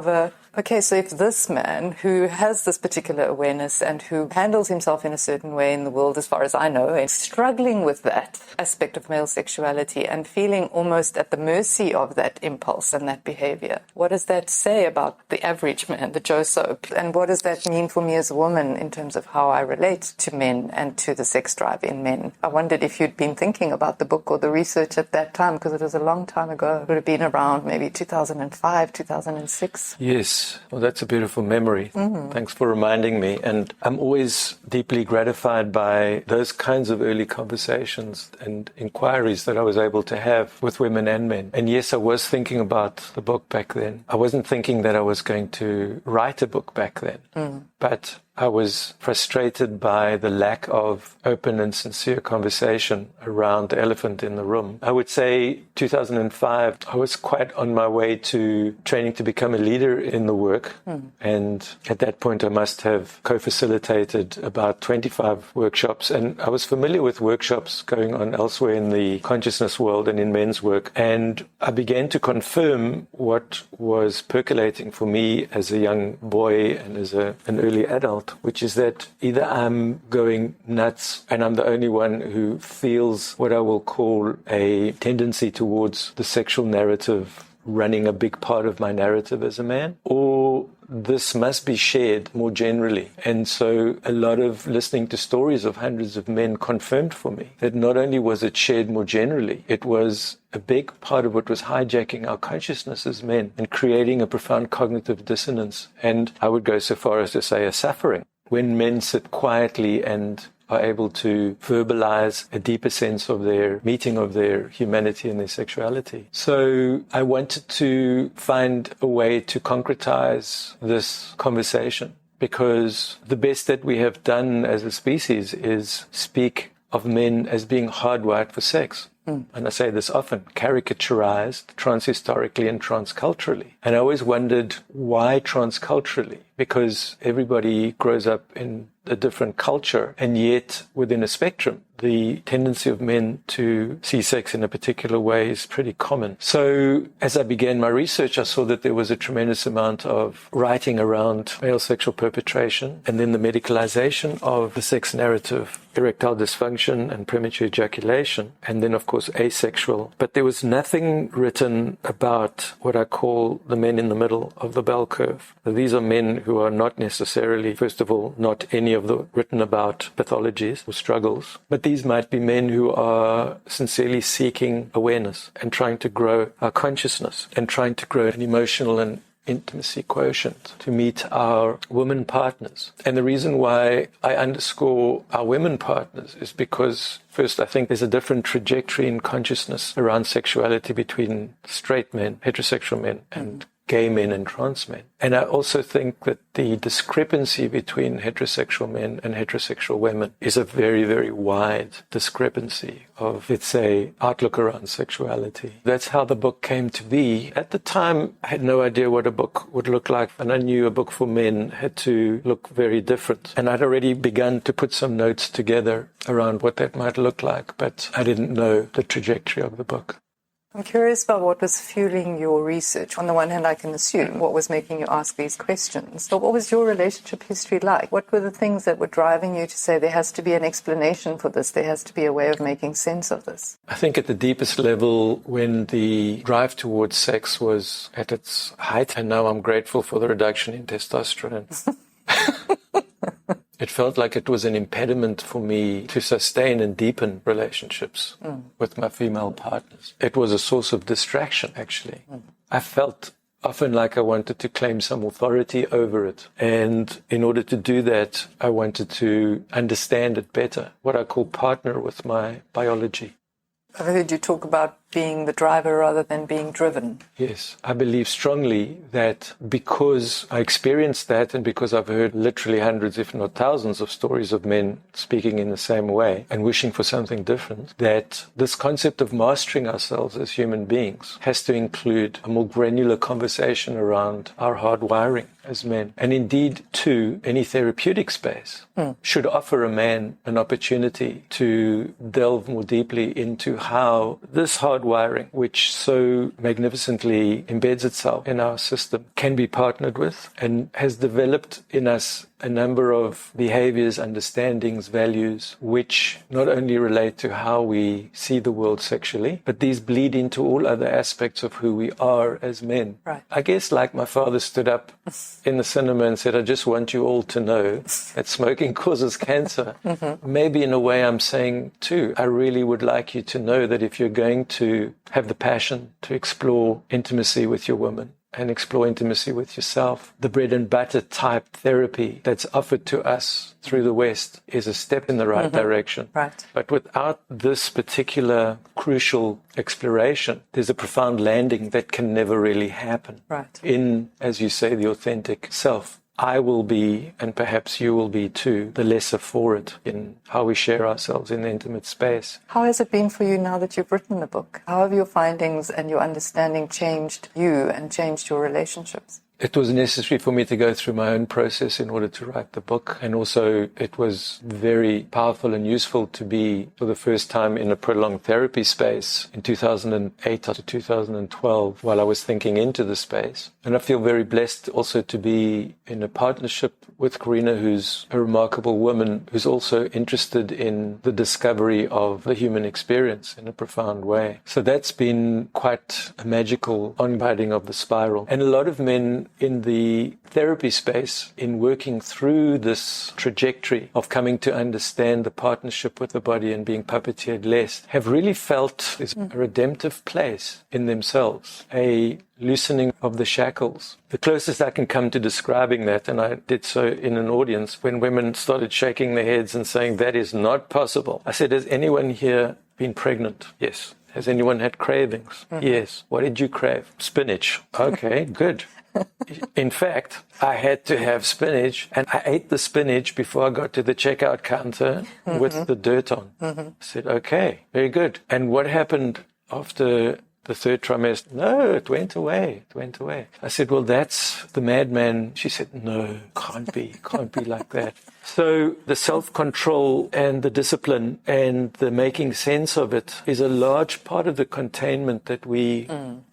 so if this man who has this particular awareness and who handles himself in a certain way in the world, as far as I know, is struggling with that aspect of male sexuality and feeling almost at the mercy of that impulse and that behavior, what does that say about the average man, the Joe Soap? And what does that mean for me as a woman in terms of how I relate to men and to the sex drive in men. I wondered if you'd been thinking about the book or the research at that time, because it was a long time ago. It would have been around maybe 2005, 2006. Yes. Well, that's a beautiful memory. Thanks for reminding me. And I'm always deeply gratified by those kinds of early conversations and inquiries that I was able to have with women and men. And yes, I was thinking about the book back then. I wasn't thinking that I was going to write a book back then, but I was frustrated by the lack of open and sincere conversation around the elephant in the room. I would say 2005, I was quite on my way to training to become a leader in the work. And at that point, I must have co-facilitated about 25 workshops. And I was familiar with workshops going on elsewhere in the consciousness world and in men's work. And I began to confirm what was percolating for me as a young boy and as an early adult, which is that either I'm going nuts and I'm the only one who feels what I will call a tendency towards the sexual narrative running a big part of my narrative as a man, or this must be shared more generally. And so a lot of listening to stories of hundreds of men confirmed for me that not only was it shared more generally, it was a big part of what was hijacking our consciousness as men and creating a profound cognitive dissonance. And I would go so far as to say a suffering. When men sit quietly and are able to verbalize a deeper sense of their meeting of their humanity and their sexuality. So I wanted to find a way to concretize this conversation, because the best that we have done as a species is speak of men as being hardwired for sex. And I say this often, caricaturized transhistorically and transculturally. And I always wondered, why transculturally? Because everybody grows up in a different culture, and yet within a spectrum, the tendency of men to see sex in a particular way is pretty common. So as I began my research, I saw that there was a tremendous amount of writing around male sexual perpetration, and then the medicalization of the sex narrative, erectile dysfunction and premature ejaculation, and then of course asexual. But there was nothing written about what I call the men in the middle of the bell curve. These are men who are not necessarily, first of all, not any of the written about pathologies or struggles, but these might be men who are sincerely seeking awareness and trying to grow our consciousness and trying to grow an emotional and intimacy quotient to meet our women partners. And the reason why I underscore our women partners is because, first, I think there's a different trajectory in consciousness around sexuality between straight men, heterosexual men, and gay men and trans men. And I also think that the discrepancy between heterosexual men and heterosexual women is a very, very wide discrepancy of, let's say, outlook around sexuality. That's how the book came to be. At the time, I had no idea what a book would look like, and I knew a book for men had to look very different. And I'd already begun to put some notes together around what that might look like, but I didn't know the trajectory of the book. I'm curious about what was fueling your research. On the one hand, I can assume what was making you ask these questions. But what was your relationship history like? What were the things that were driving you to say there has to be an explanation for this? There has to be a way of making sense of this. I think at the deepest level, when the drive towards sex was at its height, and now I'm grateful for the reduction in testosterone. It felt like it was an impediment for me to sustain and deepen relationships with my female partners. It was a source of distraction, actually. I felt often like I wanted to claim some authority over it. And in order to do that, I wanted to understand it better, what I call partner with my biology. I've heard you talk about being the driver rather than being driven. Yes, I believe strongly that because I experienced that and because I've heard literally hundreds, if not thousands, of stories of men speaking in the same way and wishing for something different, that this concept of mastering ourselves as human beings has to include a more granular conversation around our hardwiring as men. And indeed, too, any therapeutic space should offer a man an opportunity to delve more deeply into how this hardwiring, which so magnificently embeds itself in our system, can be partnered with and has developed in us a number of behaviors, understandings, values, which not only relate to how we see the world sexually, but these bleed into all other aspects of who we are as men. Right. I guess like my father stood up in the cinema and said, I just want you all to know that smoking causes cancer. Maybe in a way I'm saying too, I really would like you to know that if you're going to have the passion to explore intimacy with your woman, and explore intimacy with yourself, the bread and butter type therapy that's offered to us through the West is a step in the right direction. Right. But without this particular crucial exploration, there's a profound landing that can never really happen. Right. In, as you say, the authentic self. I will be, and perhaps you will be too, the lesser for it in how we share ourselves in the intimate space. How has it been for you now that you've written the book? How have your findings and your understanding changed you and changed your relationships? It was necessary for me to go through my own process in order to write the book. And also it was very powerful and useful to be for the first time in a prolonged therapy space in 2008 to 2012 while I was thinking into the space. And I feel very blessed also to be in a partnership with Karina, who's a remarkable woman who's also interested in the discovery of the human experience in a profound way. So that's been quite a magical unbinding of the spiral. And a lot of men in the therapy space, in working through this trajectory of coming to understand the partnership with the body and being puppeteered less, have really felt this redemptive place in themselves, a loosening of the shackles. The closest I can come to describing that, and I did so in an audience, when women started shaking their heads and saying, that is not possible. I said, has anyone here been pregnant? Yes. Has anyone had cravings? Yes. What did you crave? Spinach. Okay, good. In fact, I had to have spinach, and I ate the spinach before I got to the checkout counter with the dirt on. I said, okay, very good. And what happened after the third trimester? No, it went away. It went away. I said, well, that's the madman. She said, no, can't be like that. So the self-control and the discipline and the making sense of it is a large part of the containment that we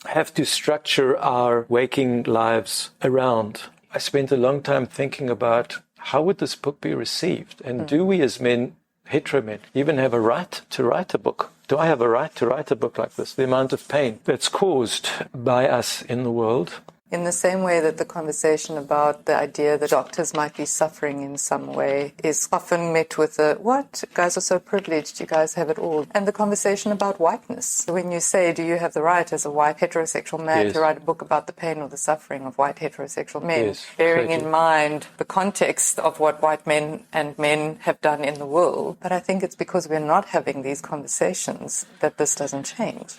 have to structure our waking lives around. I spent a long time thinking about how would this book be received? And do we as men, hetero men, even have a right to write a book? Do I have a right to write a book like this? The amount of pain that's caused by us in the world. In the same way that the conversation about the idea that doctors might be suffering in some way is often met with a, what? You guys are so privileged, you guys have it all. And the conversation about whiteness. When you say, do you have the right as a white heterosexual man to write a book about the pain or the suffering of white heterosexual men, bearing in mind the context of what white men and men have done in the world. But I think it's because we're not having these conversations that this doesn't change.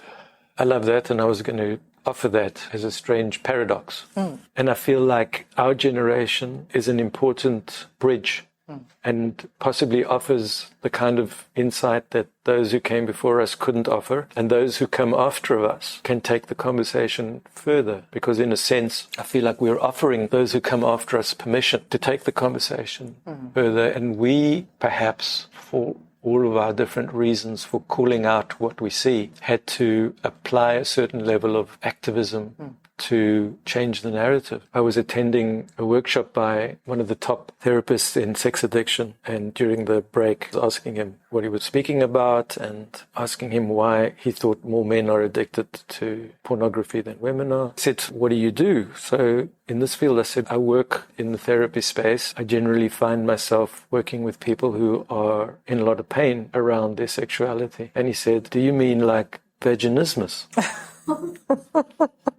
I love that, and I was going to offer that as a strange paradox. And I feel like our generation is an important bridge and possibly offers the kind of insight that those who came before us couldn't offer, and those who come after us can take the conversation further, because in a sense I feel like we're offering those who come after us permission to take the conversation further, and we perhaps, for all of our different reasons for calling out what we see, had to apply a certain level of activism to change the narrative. I was attending a workshop by one of the top therapists in sex addiction, and during the break I was asking him what he was speaking about and asking him why he thought more men are addicted to pornography than women are. I said, what do you do? So in this field, I said, I work in the therapy space. I generally find myself working with people who are in a lot of pain around their sexuality. And he said, do you mean like vaginismus?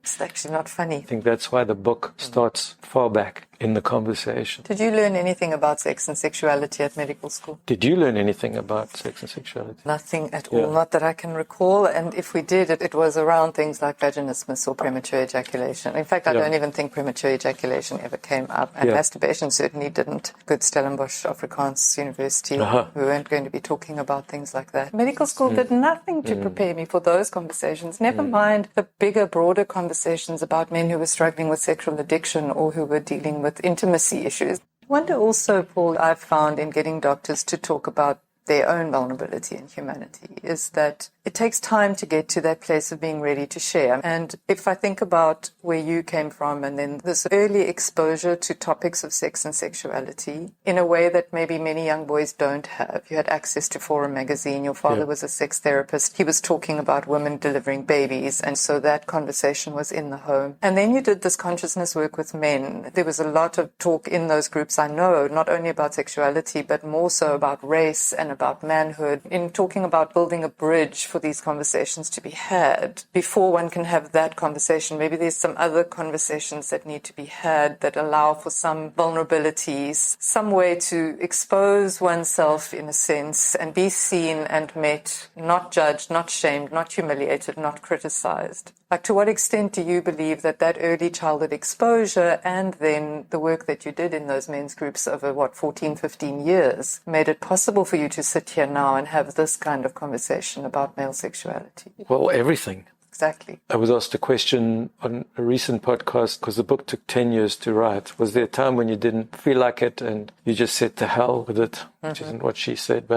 It's actually not funny. I think that's why the book starts far back in the conversation. Did you learn anything about sex and sexuality at medical school? Did you learn anything about sex and sexuality? Nothing at all, not that I can recall. And if we did, it was around things like vaginismus or premature ejaculation. In fact, I don't even think premature ejaculation ever came up. And masturbation certainly didn't. Good Stellenbosch Afrikaans University, we weren't going to be talking about things like that. Medical school did nothing to prepare me for those conversations, never mind the bigger, broader conversations about men who were struggling with sexual addiction or who were dealing with intimacy issues. I wonder also, Paul, I've found in getting doctors to talk about their own vulnerability and humanity, is that it takes time to get to that place of being ready to share. And if I think about where you came from and then this early exposure to topics of sex and sexuality in a way that maybe many young boys don't have. You had access to Forum magazine. Your father was a sex therapist. He was talking about women delivering babies. And so that conversation was in the home. And then you did this consciousness work with men. There was a lot of talk in those groups, I know, not only about sexuality, but more so about race and about manhood, in talking about building a bridge for these conversations to be had. Before one can have that conversation, maybe there's some other conversations that need to be had that allow for some vulnerabilities, some way to expose oneself in a sense and be seen and met, not judged, not shamed, not humiliated, not criticized. Like, to what extent do you believe that that early childhood exposure and then the work that you did in those men's groups over, 14, 15 years made it possible for you to sit here now and have this kind of conversation about male sexuality? Well, everything. Exactly. I was asked a question on a recent podcast because the book took 10 years to write. Was there a time when you didn't feel like it and you just said to hell with it, which isn't what she said?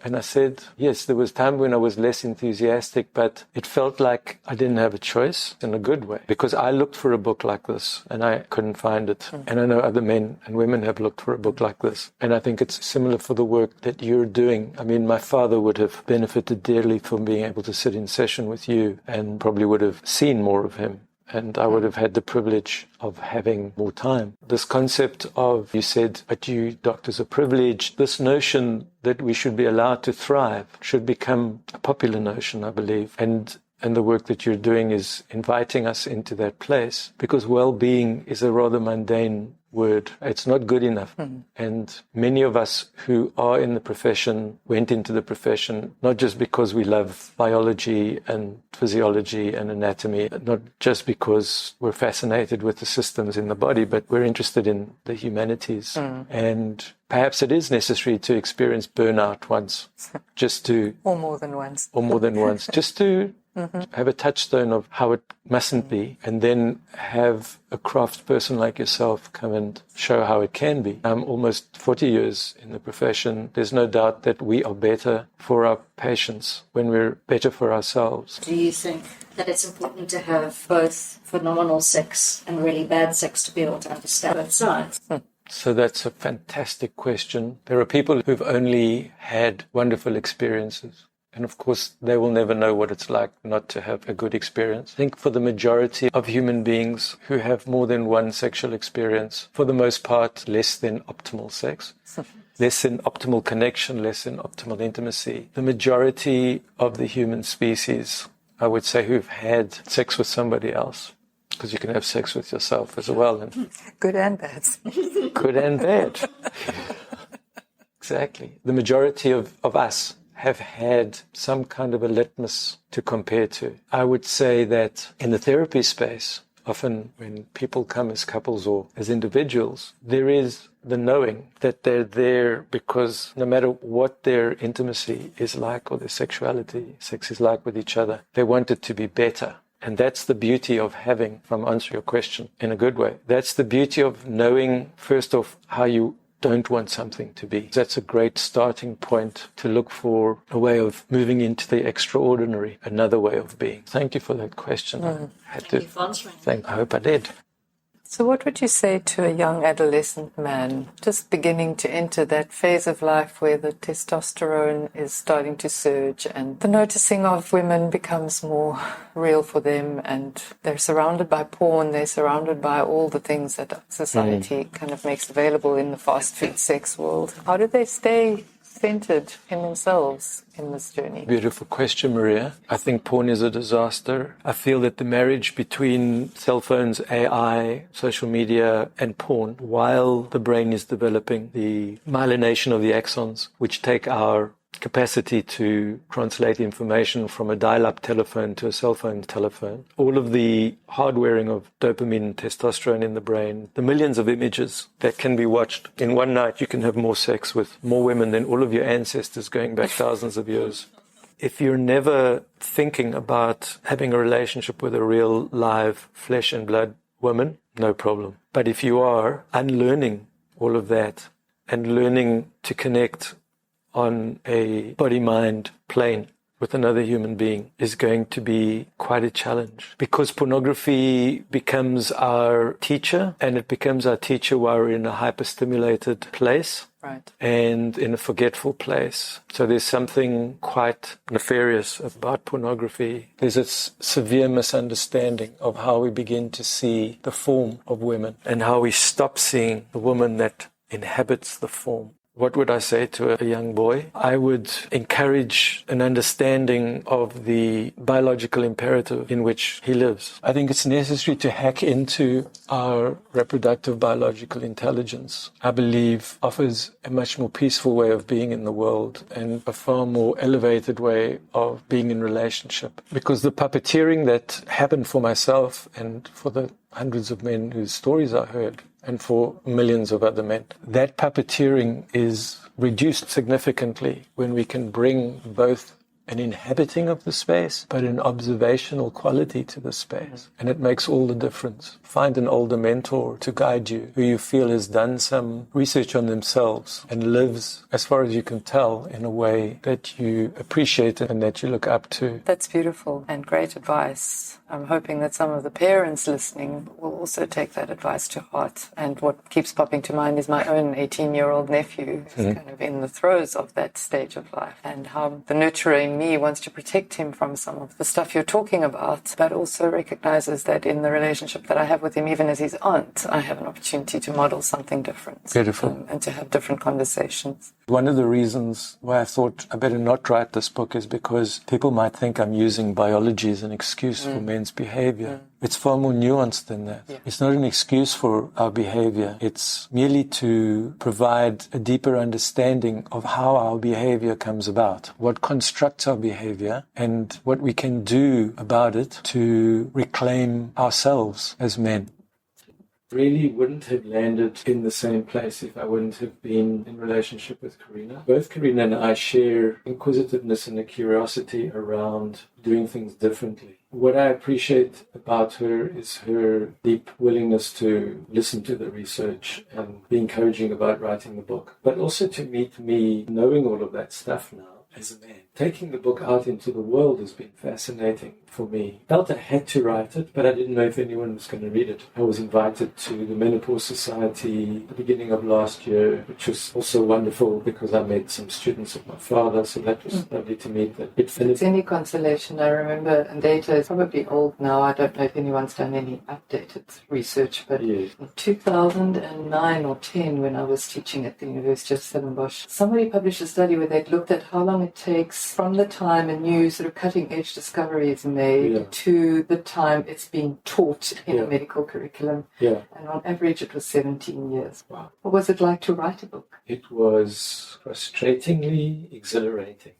And I said, yes, there was time when I was less enthusiastic, but it felt like I didn't have a choice in a good way, because I looked for a book like this and I couldn't find it. And I know other men and women have looked for a book like this. And I think it's similar for the work that you're doing. I mean, my father would have benefited dearly from being able to sit in session with you and probably would have seen more of him. And I would have had the privilege of having more time. This concept of, you said, but you doctors are privileged, this notion that we should be allowed to thrive should become a popular notion, I believe. And the work that you're doing is inviting us into that place, because well-being is a rather mundane word. It's not good enough. And many of us who are in the profession went into the profession not just because we love biology and physiology and anatomy, not just because we're fascinated with the systems in the body, but we're interested in the humanities. And perhaps it is necessary to experience burnout once, just to... Or more than once. Just to have a touchstone of how it mustn't be, and then have a craft person like yourself come and show how it can be. I'm almost 40 years in the profession. There's no doubt that we are better for our patients when we're better for ourselves. Do you think that it's important to have both phenomenal sex and really bad sex to be able to understand both sides? So that's a fantastic question. There are people who've only had wonderful experiences. And of course, they will never know what it's like not to have a good experience. I think for the majority of human beings who have more than one sexual experience, for the most part, less than optimal sex, less than optimal connection, less than optimal intimacy. The majority of the human species, I would say, who've had sex with somebody else, because you can have sex with yourself as well. And good and bad. Good and bad. Exactly. The majority of us have had some kind of a litmus to compare to. I would say that in the therapy space, often when people come as couples or as individuals, there is the knowing that they're there because no matter what their intimacy is like or their sexuality, sex is like with each other, they want it to be better. And that's the beauty of having, from answer your question in a good way, that's the beauty of knowing, first off, how you don't want something to be. That's a great starting point to look for a way of moving into the extraordinary, another way of being. Thank you for that question. Thank you for answering. I hope I did. So what would you say to a young adolescent man just beginning to enter that phase of life where the testosterone is starting to surge and the noticing of women becomes more real for them, and they're surrounded by porn, they're surrounded by all the things that society kind of makes available in the fast food sex world? How do they stay centered in themselves in this journey? Beautiful question, Maria. I think porn is a disaster. I feel that the marriage between cell phones, AI, social media, and porn, while the brain is developing, the myelination of the axons, which take our capacity to translate information from a dial-up telephone to a cell phone telephone, all of the hardwiring of dopamine and testosterone in the brain, the millions of images that can be watched. In one night, you can have more sex with more women than all of your ancestors going back thousands of years. If you're never thinking about having a relationship with a real, live, flesh and blood woman, no problem. But if you are unlearning all of that and learning to connect on a body-mind plane with another human being is going to be quite a challenge, because pornography becomes our teacher, and it becomes our teacher while we're in a hyperstimulated place. Right. And in a forgetful place. So there's something quite nefarious about pornography. There's a severe misunderstanding of how we begin to see the form of women and how we stop seeing the woman that inhabits the form. What would I say to a young boy? I would encourage an understanding of the biological imperative in which he lives. I think it's necessary to hack into our reproductive biological intelligence. I believe offers a much more peaceful way of being in the world and a far more elevated way of being in relationship. Because the puppeteering that happened for myself and for the hundreds of men whose stories I heard, and for millions of other men, that puppeteering is reduced significantly when we can bring both an inhabiting of the space, but an observational quality to the space. And it makes all the difference. Find an older mentor to guide you, who you feel has done some research on themselves and lives, as far as you can tell, in a way that you appreciate and that you look up to. That's beautiful and great advice. I'm hoping that some of the parents listening will also take that advice to heart. And what keeps popping to mind is my own 18-year-old nephew, who's kind of in the throes of that stage of life, and how the nurturer in me wants to protect him from some of the stuff you're talking about, but also recognizes that in the relationship that I have with him, even as his aunt, I have an opportunity to model something different. Beautiful. And to have different conversations. One of the reasons why I thought I better not write this book is because people might think I'm using biology as an excuse for men's behavior. It's far more nuanced than that. Yeah. It's not an excuse for our behavior. It's merely to provide a deeper understanding of how our behavior comes about, what constructs our behavior, and what we can do about it to reclaim ourselves as men. Really wouldn't have landed in the same place if I wouldn't have been in relationship with Karina. Both Karina and I share inquisitiveness and a curiosity around doing things differently. What I appreciate about her is her deep willingness to listen to the research and be encouraging about writing the book, but also to meet me knowing all of that stuff now as a man. Taking the book out into the world has been fascinating for me. I felt I had to write it, but I didn't know if anyone was going to read it. I was invited to the Menopause Society at the beginning of last year, which was also wonderful because I met some students of my father, so that was lovely to meet. If it's any consolation, I remember, and data is probably old now, I don't know if anyone's done any updated research, but in 2009 or 10, when I was teaching at the University of Stellenbosch, somebody published a study where they'd looked at how long it takes from the time a new sort of cutting-edge discovery is made to the time it's being taught in a medical curriculum. Yeah. And on average, it was 17 years. Wow. What was it like to write a book? It was frustratingly exhilarating.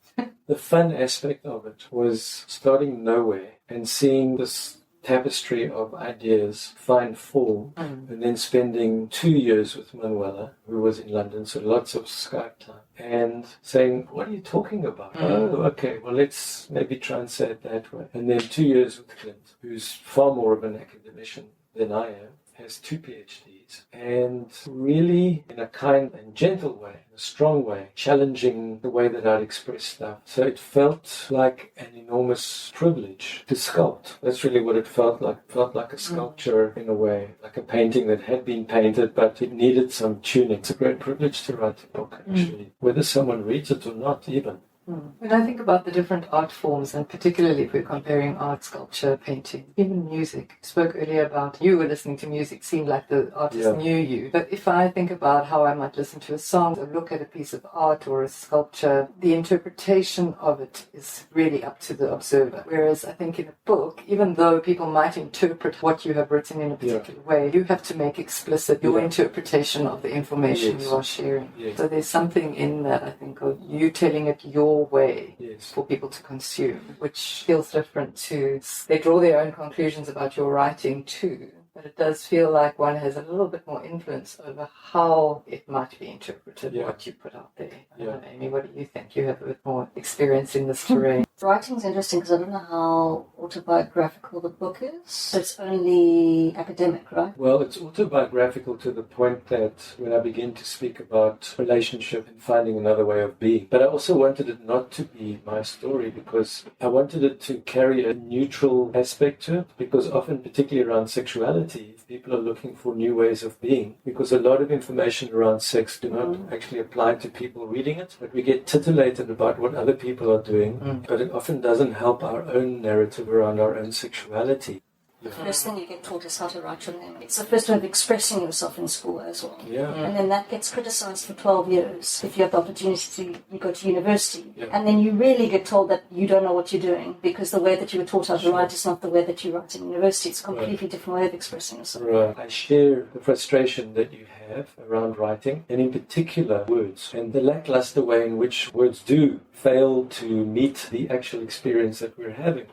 The fun aspect of it was starting nowhere and seeing this tapestry of ideas find form, and then spending 2 years with Manuela, who was in London, so lots of Skype time, and saying, what are you talking about? Oh, okay, well, let's maybe try and say it that way. And then 2 years with Clint, who's far more of an academician than I am, has 2 PhDs, and really, in a kind and gentle way, in a strong way, challenging the way that I'd express stuff. So it felt like an enormous privilege to sculpt. That's really what it felt like. It felt like a sculpture in a way, like a painting that had been painted, but it needed some tuning. It's a great privilege to write a book, actually, whether someone reads it or not, even. When I think about the different art forms, and particularly if we're comparing art, sculpture, painting, even music, you spoke earlier about you were listening to music, seemed like the artist knew you. But if I think about how I might listen to a song or look at a piece of art or a sculpture, the interpretation of it is really up to the observer. Whereas I think in a book, even though people might interpret what you have written in a particular way, you have to make explicit your interpretation of the information you are sharing. So there's something in that, I think, of you telling it your way for people to consume, which feels different to, they draw their own conclusions about your writing too, but it does feel like one has a little bit more influence over how it might be interpreted, what you put out there. I don't know, Amy, what do you think? You have a bit more experience in this terrain. Writing's interesting because I don't know how autobiographical the book is. So it's only academic, right? Well, it's autobiographical to the point that when I begin to speak about relationship and finding another way of being. But I also wanted it not to be my story because I wanted it to carry a neutral aspect to it, because often, particularly around sexuality, people are looking for new ways of being, because a lot of information around sex do not actually apply to people reading it, but we get titillated about what other people are doing, but it often doesn't help our own narrative around our own sexuality. The first thing you get taught is how to write your name. It's the first way of expressing yourself in school as well. Yeah. And then that gets criticized for 12 years if you have the opportunity to go to university. Yeah. And then you really get told that you don't know what you're doing because the way that you were taught how to write is not the way that you write in university. It's a completely different way of expressing yourself. Right. I share the frustration that you have around writing, and in particular words, and the lackluster way in which words do fail to meet the actual experience that we're having.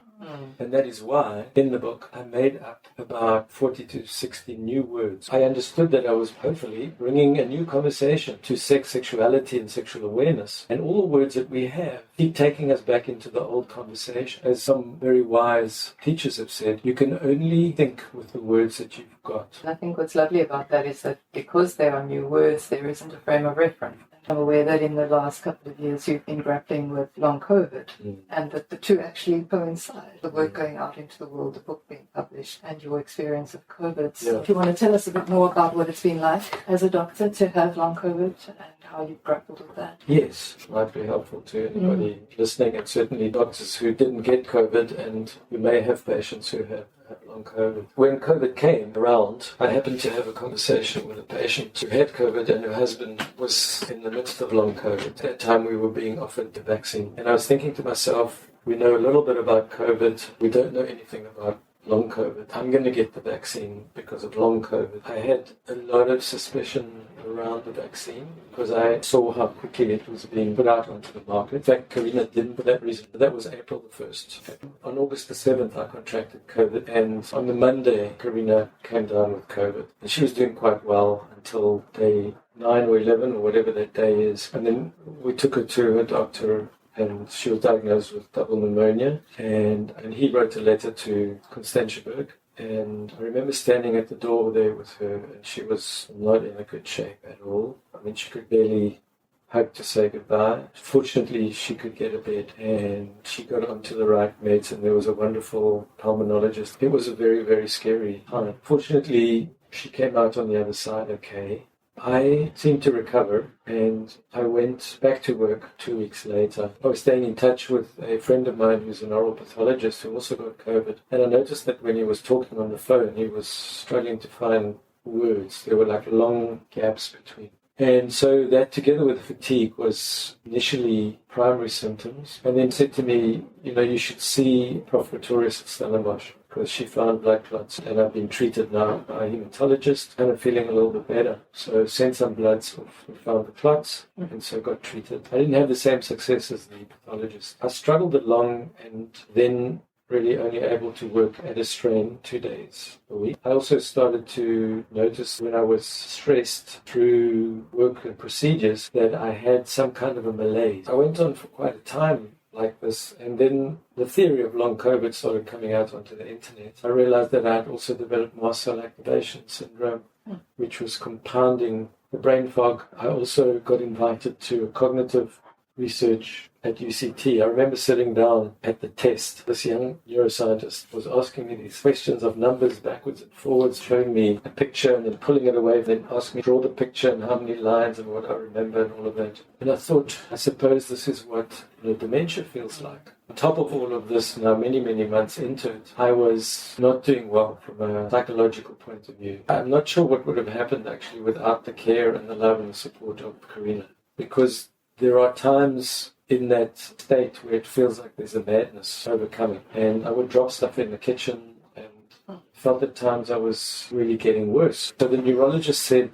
And that is why, in the book, I made up about 40 to 60 new words. I understood that I was hopefully bringing a new conversation to sex, sexuality, and sexual awareness. And all the words that we have keep taking us back into the old conversation. As some very wise teachers have said, you can only think with the words that you've got. I think what's lovely about that is that because there are new words, there isn't a frame of reference. I'm aware that in the last couple of years you've been grappling with long COVID, and that the two actually coincide. The work going out into the world, the book being published, and your experience of COVID. So if you want to tell us a bit more about what it's been like as a doctor to have long COVID and how you've grappled with that. Yes, it might be helpful to anybody listening, and certainly doctors who didn't get COVID and who may have patients who have long COVID. When COVID came around, I happened to have a conversation with a patient who had COVID and her husband was in the midst of long COVID. At that time we were being offered the vaccine. And I was thinking to myself, we know a little bit about COVID, we don't know anything about long COVID. I'm going to get the vaccine because of long COVID. I had a lot of suspicion around the vaccine because I saw how quickly it was being put out onto the market. In fact, Karina didn't for that reason. That was April the 1st. On August the 7th, I contracted COVID, and on the Monday, Karina came down with COVID. And she was doing quite well until day 9 or 11 or whatever that day is. And then we took her to her doctor, and she was diagnosed with double pneumonia, and he wrote a letter to Constantiaberg. And I remember standing at the door there with her, and she was not in a good shape at all. I mean, she could barely hug to say goodbye. Fortunately, she could get a bed, and she got onto the right meds, and there was a wonderful pulmonologist. It was a very, very scary time. Fortunately, she came out on the other side okay. I seemed to recover, and I went back to work 2 weeks later. I was staying in touch with a friend of mine who's an oral pathologist who also got COVID, and I noticed that when he was talking on the phone, he was struggling to find words. There were like long gaps between. And so that, together with fatigue, was initially primary symptoms. And then said to me, you should see Prof. Pretorius at Stellenbosch, because she found blood clots. And I've been treated now by a hematologist, and I'm feeling a little bit better. So sent some bloods off, we found the clots, and so got treated. I didn't have the same success as the pathologist. I struggled along, and then really only able to work at a strain 2 days a week. I also started to notice when I was stressed through work and procedures that I had some kind of a malaise. I went on for quite a time like this, and then the theory of long COVID started coming out onto the internet. I realized that I had also developed mast cell activation syndrome, which was compounding the brain fog. I also got invited to a cognitive research at UCT. I remember sitting down at the test. This young neuroscientist was asking me these questions of numbers backwards and forwards, showing me a picture and then pulling it away, then asking me to draw the picture and how many lines and what I remember and all of that. And I thought, I suppose this is what dementia feels like. On top of all of this, now many, many months into it, I was not doing well from a psychological point of view. I'm not sure what would have happened actually without the care and the love and the support of Karina, because there are times in that state where it feels like there's a madness overcoming. And I would drop stuff in the kitchen and felt at times I was really getting worse. So the neurologist said,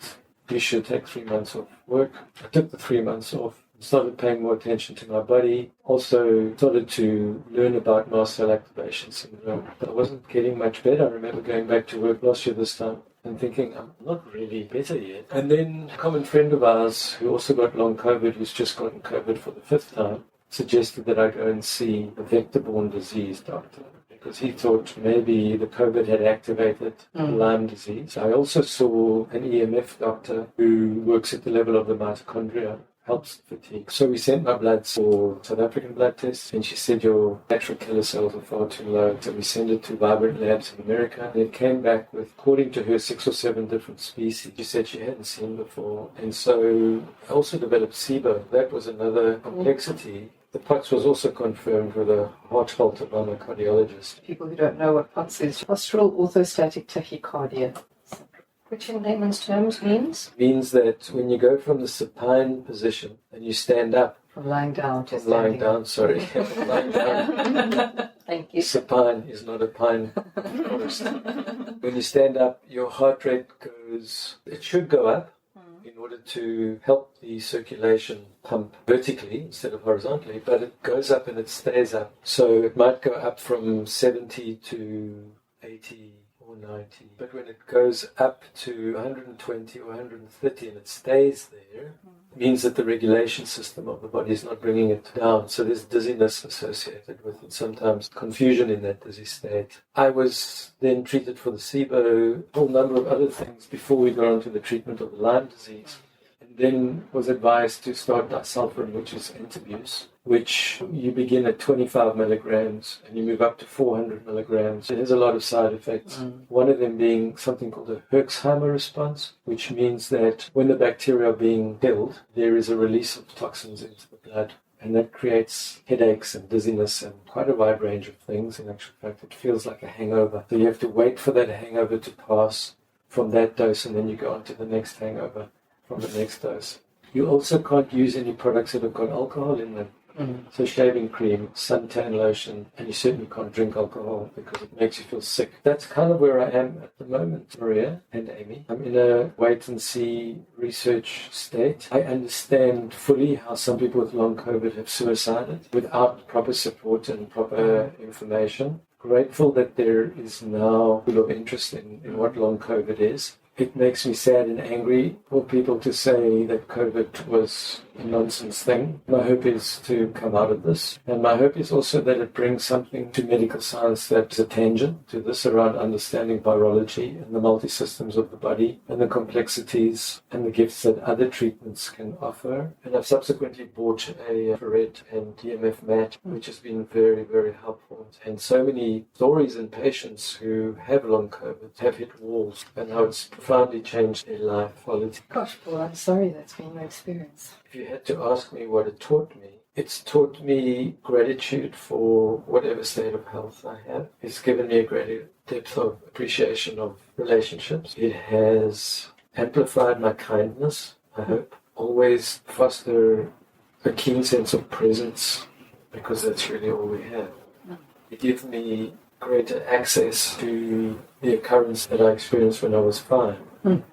you should take 3 months off work. I took the 3 months off, started paying more attention to my body, also started to learn about mast cell activation syndrome. But I wasn't getting much better. I remember going back to work last year this time and thinking, I'm not really better yet. And then a common friend of ours who also got long COVID, who's just gotten COVID for the 5th time, suggested that I go and see a vector-borne disease doctor, because he thought maybe the COVID had activated Lyme disease. I also saw an EMF doctor who works at the level of the mitochondria, helps fatigue. So we sent my blood for South African blood tests, and she said your natural killer cells are far too low. So we sent it to Vibrant Labs in America, and it came back with, according to her, 6 or 7 different species she said she hadn't seen before. And so I also developed SIBO. That was another complexity. The POTS was also confirmed with a heart Holter by my cardiologist. People who don't know what POTS is, postural orthostatic tachycardia. Which in layman's terms means? Means that when you go from the supine position and you stand up, From lying down to lying down, sorry, lying down. Thank you. Supine is not a pine forest. When you stand up, your heart rate goes, it should go up in order to help the circulation pump vertically instead of horizontally, but it goes up and it stays up. So it might go up from 70 to 80 or 90, but when it goes up to 120 or 130 and it stays there, it means that the regulation system of the body is not bringing it down. So there's dizziness associated with it, sometimes confusion in that dizzy state. I was then treated for the SIBO, a whole number of other things before we got on to the treatment of the Lyme disease. And then was advised to start disulfiram, which is antabuse, which you begin at 25 milligrams and you move up to 400 milligrams. It has a lot of side effects. One of them being something called a Herxheimer response, which means that when the bacteria are being killed, there is a release of toxins into the blood. And that creates headaches and dizziness and quite a wide range of things. In actual fact, it feels like a hangover. So you have to wait for that hangover to pass from that dose, and then you go on to the next hangover from the next dose. You also can't use any products that have got alcohol in them. So shaving cream, suntan lotion, and you certainly can't drink alcohol because it makes you feel sick. That's kind of where I am at the moment, Maria and Amy. I'm in a wait-and-see research state. I understand fully how some people with long COVID have suicided without proper support and proper information. Grateful that there is now a lot of interest in what long COVID is. It makes me sad and angry for people to say that COVID was a nonsense thing. My hope is to come out of this. And my hope is also that it brings something to medical science that's a tangent to this around understanding virology and the multi-systems of the body and the complexities and the gifts that other treatments can offer. And I've subsequently bought a infrared and EMF mat, which has been very, very helpful. And so many stories and patients who have long COVID have hit walls and how it's profoundly changed their life quality. Gosh, Paul, I'm sorry that's been your experience. If you had to ask me what it taught me, it's taught me gratitude for whatever state of health I have. It's given me a greater depth of appreciation of relationships. It has amplified my kindness, I hope. Always foster a keen sense of presence, because that's really all we have. It gives me greater access to the occurrence that I experienced when I was 5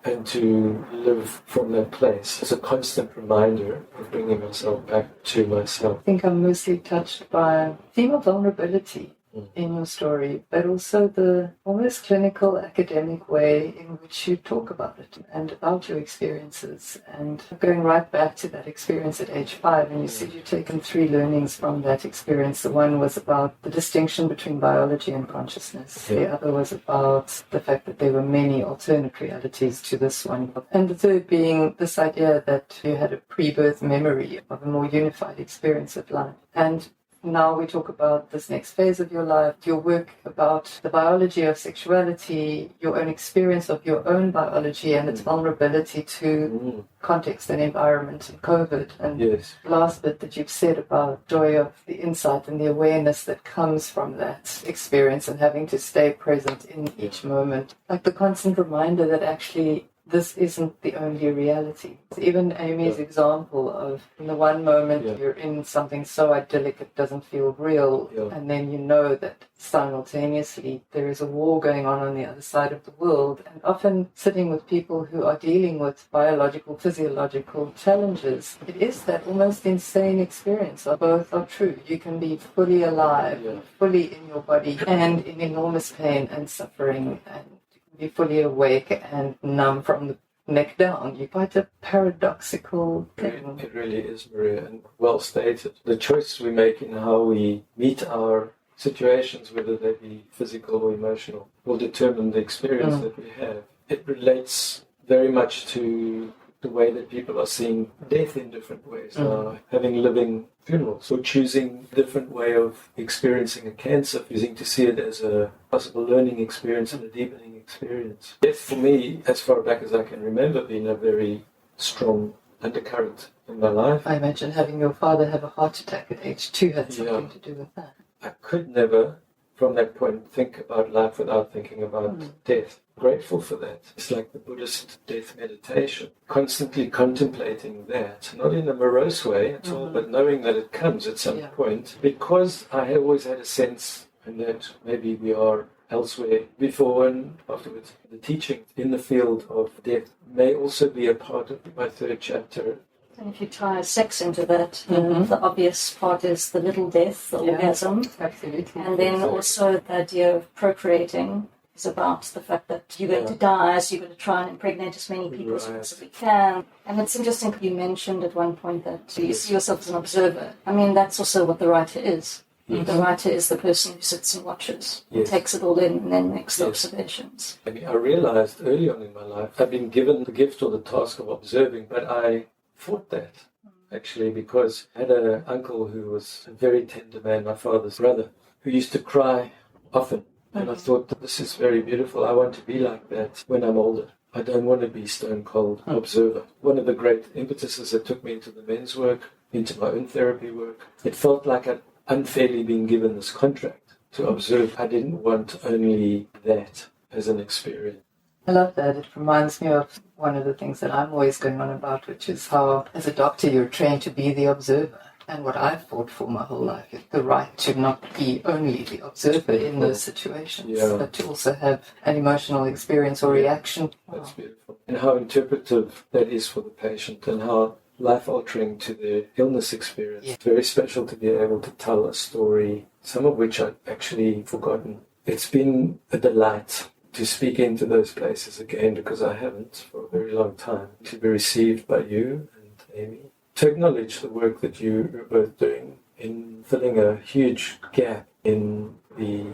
and to live from that place. It's a constant reminder of bringing myself back to myself. I think I'm mostly touched by the theme of vulnerability in your story, but also the almost clinical academic way in which you talk about it and about your experiences. And going right back to that experience at age 5, and you said you've taken 3 learnings from that experience. The one was about the distinction between biology and consciousness. The other was about the fact that there were many alternate realities to this one. And the third being this idea that you had a pre-birth memory of a more unified experience of life. And now we talk about this next phase of your life, your work about the biology of sexuality, your own experience of your own biology and its vulnerability to context and environment and COVID. And the last bit that you've said about joy of the insight and the awareness that comes from that experience and having to stay present in each moment. Like the constant reminder that actually this isn't the only reality. Even Amy's example of in the one moment you're in something so idyllic it doesn't feel real, and then you know that simultaneously there is a war going on the other side of the world, and often sitting with people who are dealing with biological, physiological challenges, it is that almost insane experience of both are true. You can be fully alive, fully in your body, and in enormous pain and suffering, and be fully awake and numb from the neck down. You're quite a paradoxical thing. It really is, Maria, and well stated. The choice we make in how we meet our situations, whether they be physical or emotional, will determine the experience that we have. It relates very much to the way that people are seeing death in different ways, having living funerals, or choosing a different way of experiencing a cancer, choosing to see it as a possible learning experience and a deepening experience. Death, for me, as far back as I can remember, been a very strong undercurrent in my life. I imagine having your father have a heart attack at age 2 had something to do with that. I could never, from that point, think about life without thinking about death. Grateful for that. It's like the Buddhist death meditation, constantly contemplating that, not in a morose way at all, but knowing that it comes at some point, because I have always had a sense, and that maybe we are elsewhere before and afterwards. The teaching in the field of death may also be a part of my third chapter. And if you tie sex into that, the obvious part is the little death, the orgasm. Absolutely. And then also the idea of procreating is about the fact that you're going to die, so you're going to try and impregnate as many people as you possibly can. And it's interesting, you mentioned at one point that you see yourself as an observer. I mean, that's also what the writer is. Yes. The writer is the person who sits and watches, takes it all in, and then makes the observations. I realized early on in my life, I've been given the gift or the task of observing, but I fought that, actually, because I had an uncle who was a very tender man, my father's brother, who used to cry often. And I thought, this is very beautiful. I want to be like that when I'm older. I don't want to be stone cold observer. One of the great impetuses that took me into the men's work, into my own therapy work, it felt like I'd unfairly been given this contract to observe. I didn't want only that as an experience. I love that. It reminds me of one of the things that I'm always going on about, which is how, as a doctor, you're trained to be the observer. And what I've fought for my whole life is the right to not be only the observer in those situations, but to also have an emotional experience or reaction. That's beautiful. And how interpretive that is for the patient, and how life-altering to their illness experience. It's very special to be able to tell a story, some of which I'd actually forgotten. It's been a delight to speak into those places again, because I haven't for a very long time, to be received by you and Amy, to acknowledge the work that you are both doing in filling a huge gap in the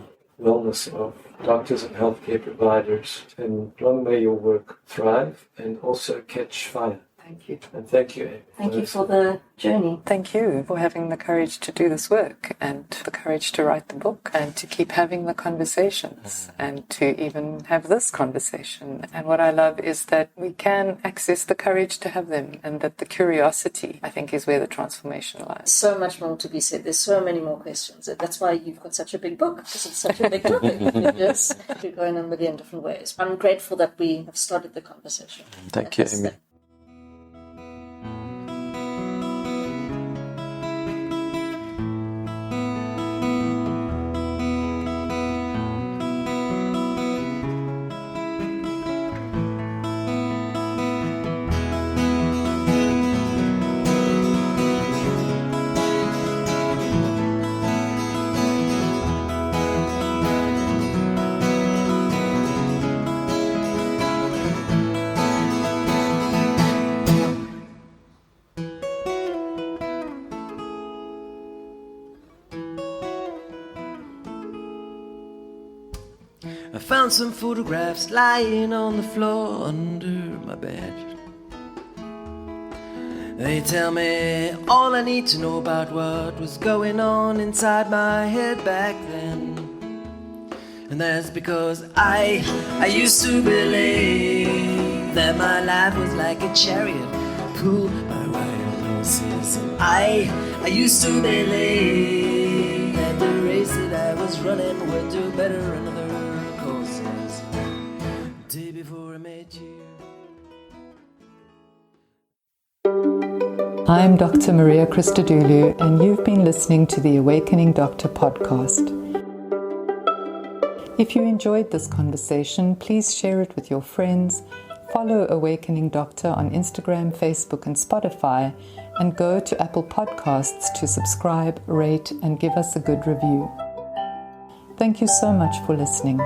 wellness of doctors and healthcare providers. And long may your work thrive and also catch fire. Thank you. And thank you, Amy. Thank you for the journey. Thank you for having the courage to do this work, and the courage to write the book, and to keep having the conversations, and to even have this conversation. And what I love is that we can access the courage to have them, and that the curiosity, I think, is where the transformation lies. So much more to be said. There's so many more questions. That's why you've got such a big book, because it's such a big topic. Yes, it could go in a million different ways. I'm grateful that we have started the conversation. Thank you, Amy. I found some photographs lying on the floor under my bed. They tell me all I need to know about what was going on inside my head back then. And that's because I used to believe that my life was like a chariot pulled by wild horses. And I used to believe that the race that I was running would do better in other courses. The day before I met you. I'm Dr. Maria Christodoulou, and you've been listening to the Awakening Doctor podcast. If you enjoyed this conversation, please share it with your friends, follow Awakening Doctor on Instagram, Facebook, and Spotify, and go to Apple Podcasts to subscribe, rate, and give us a good review. Thank you so much for listening.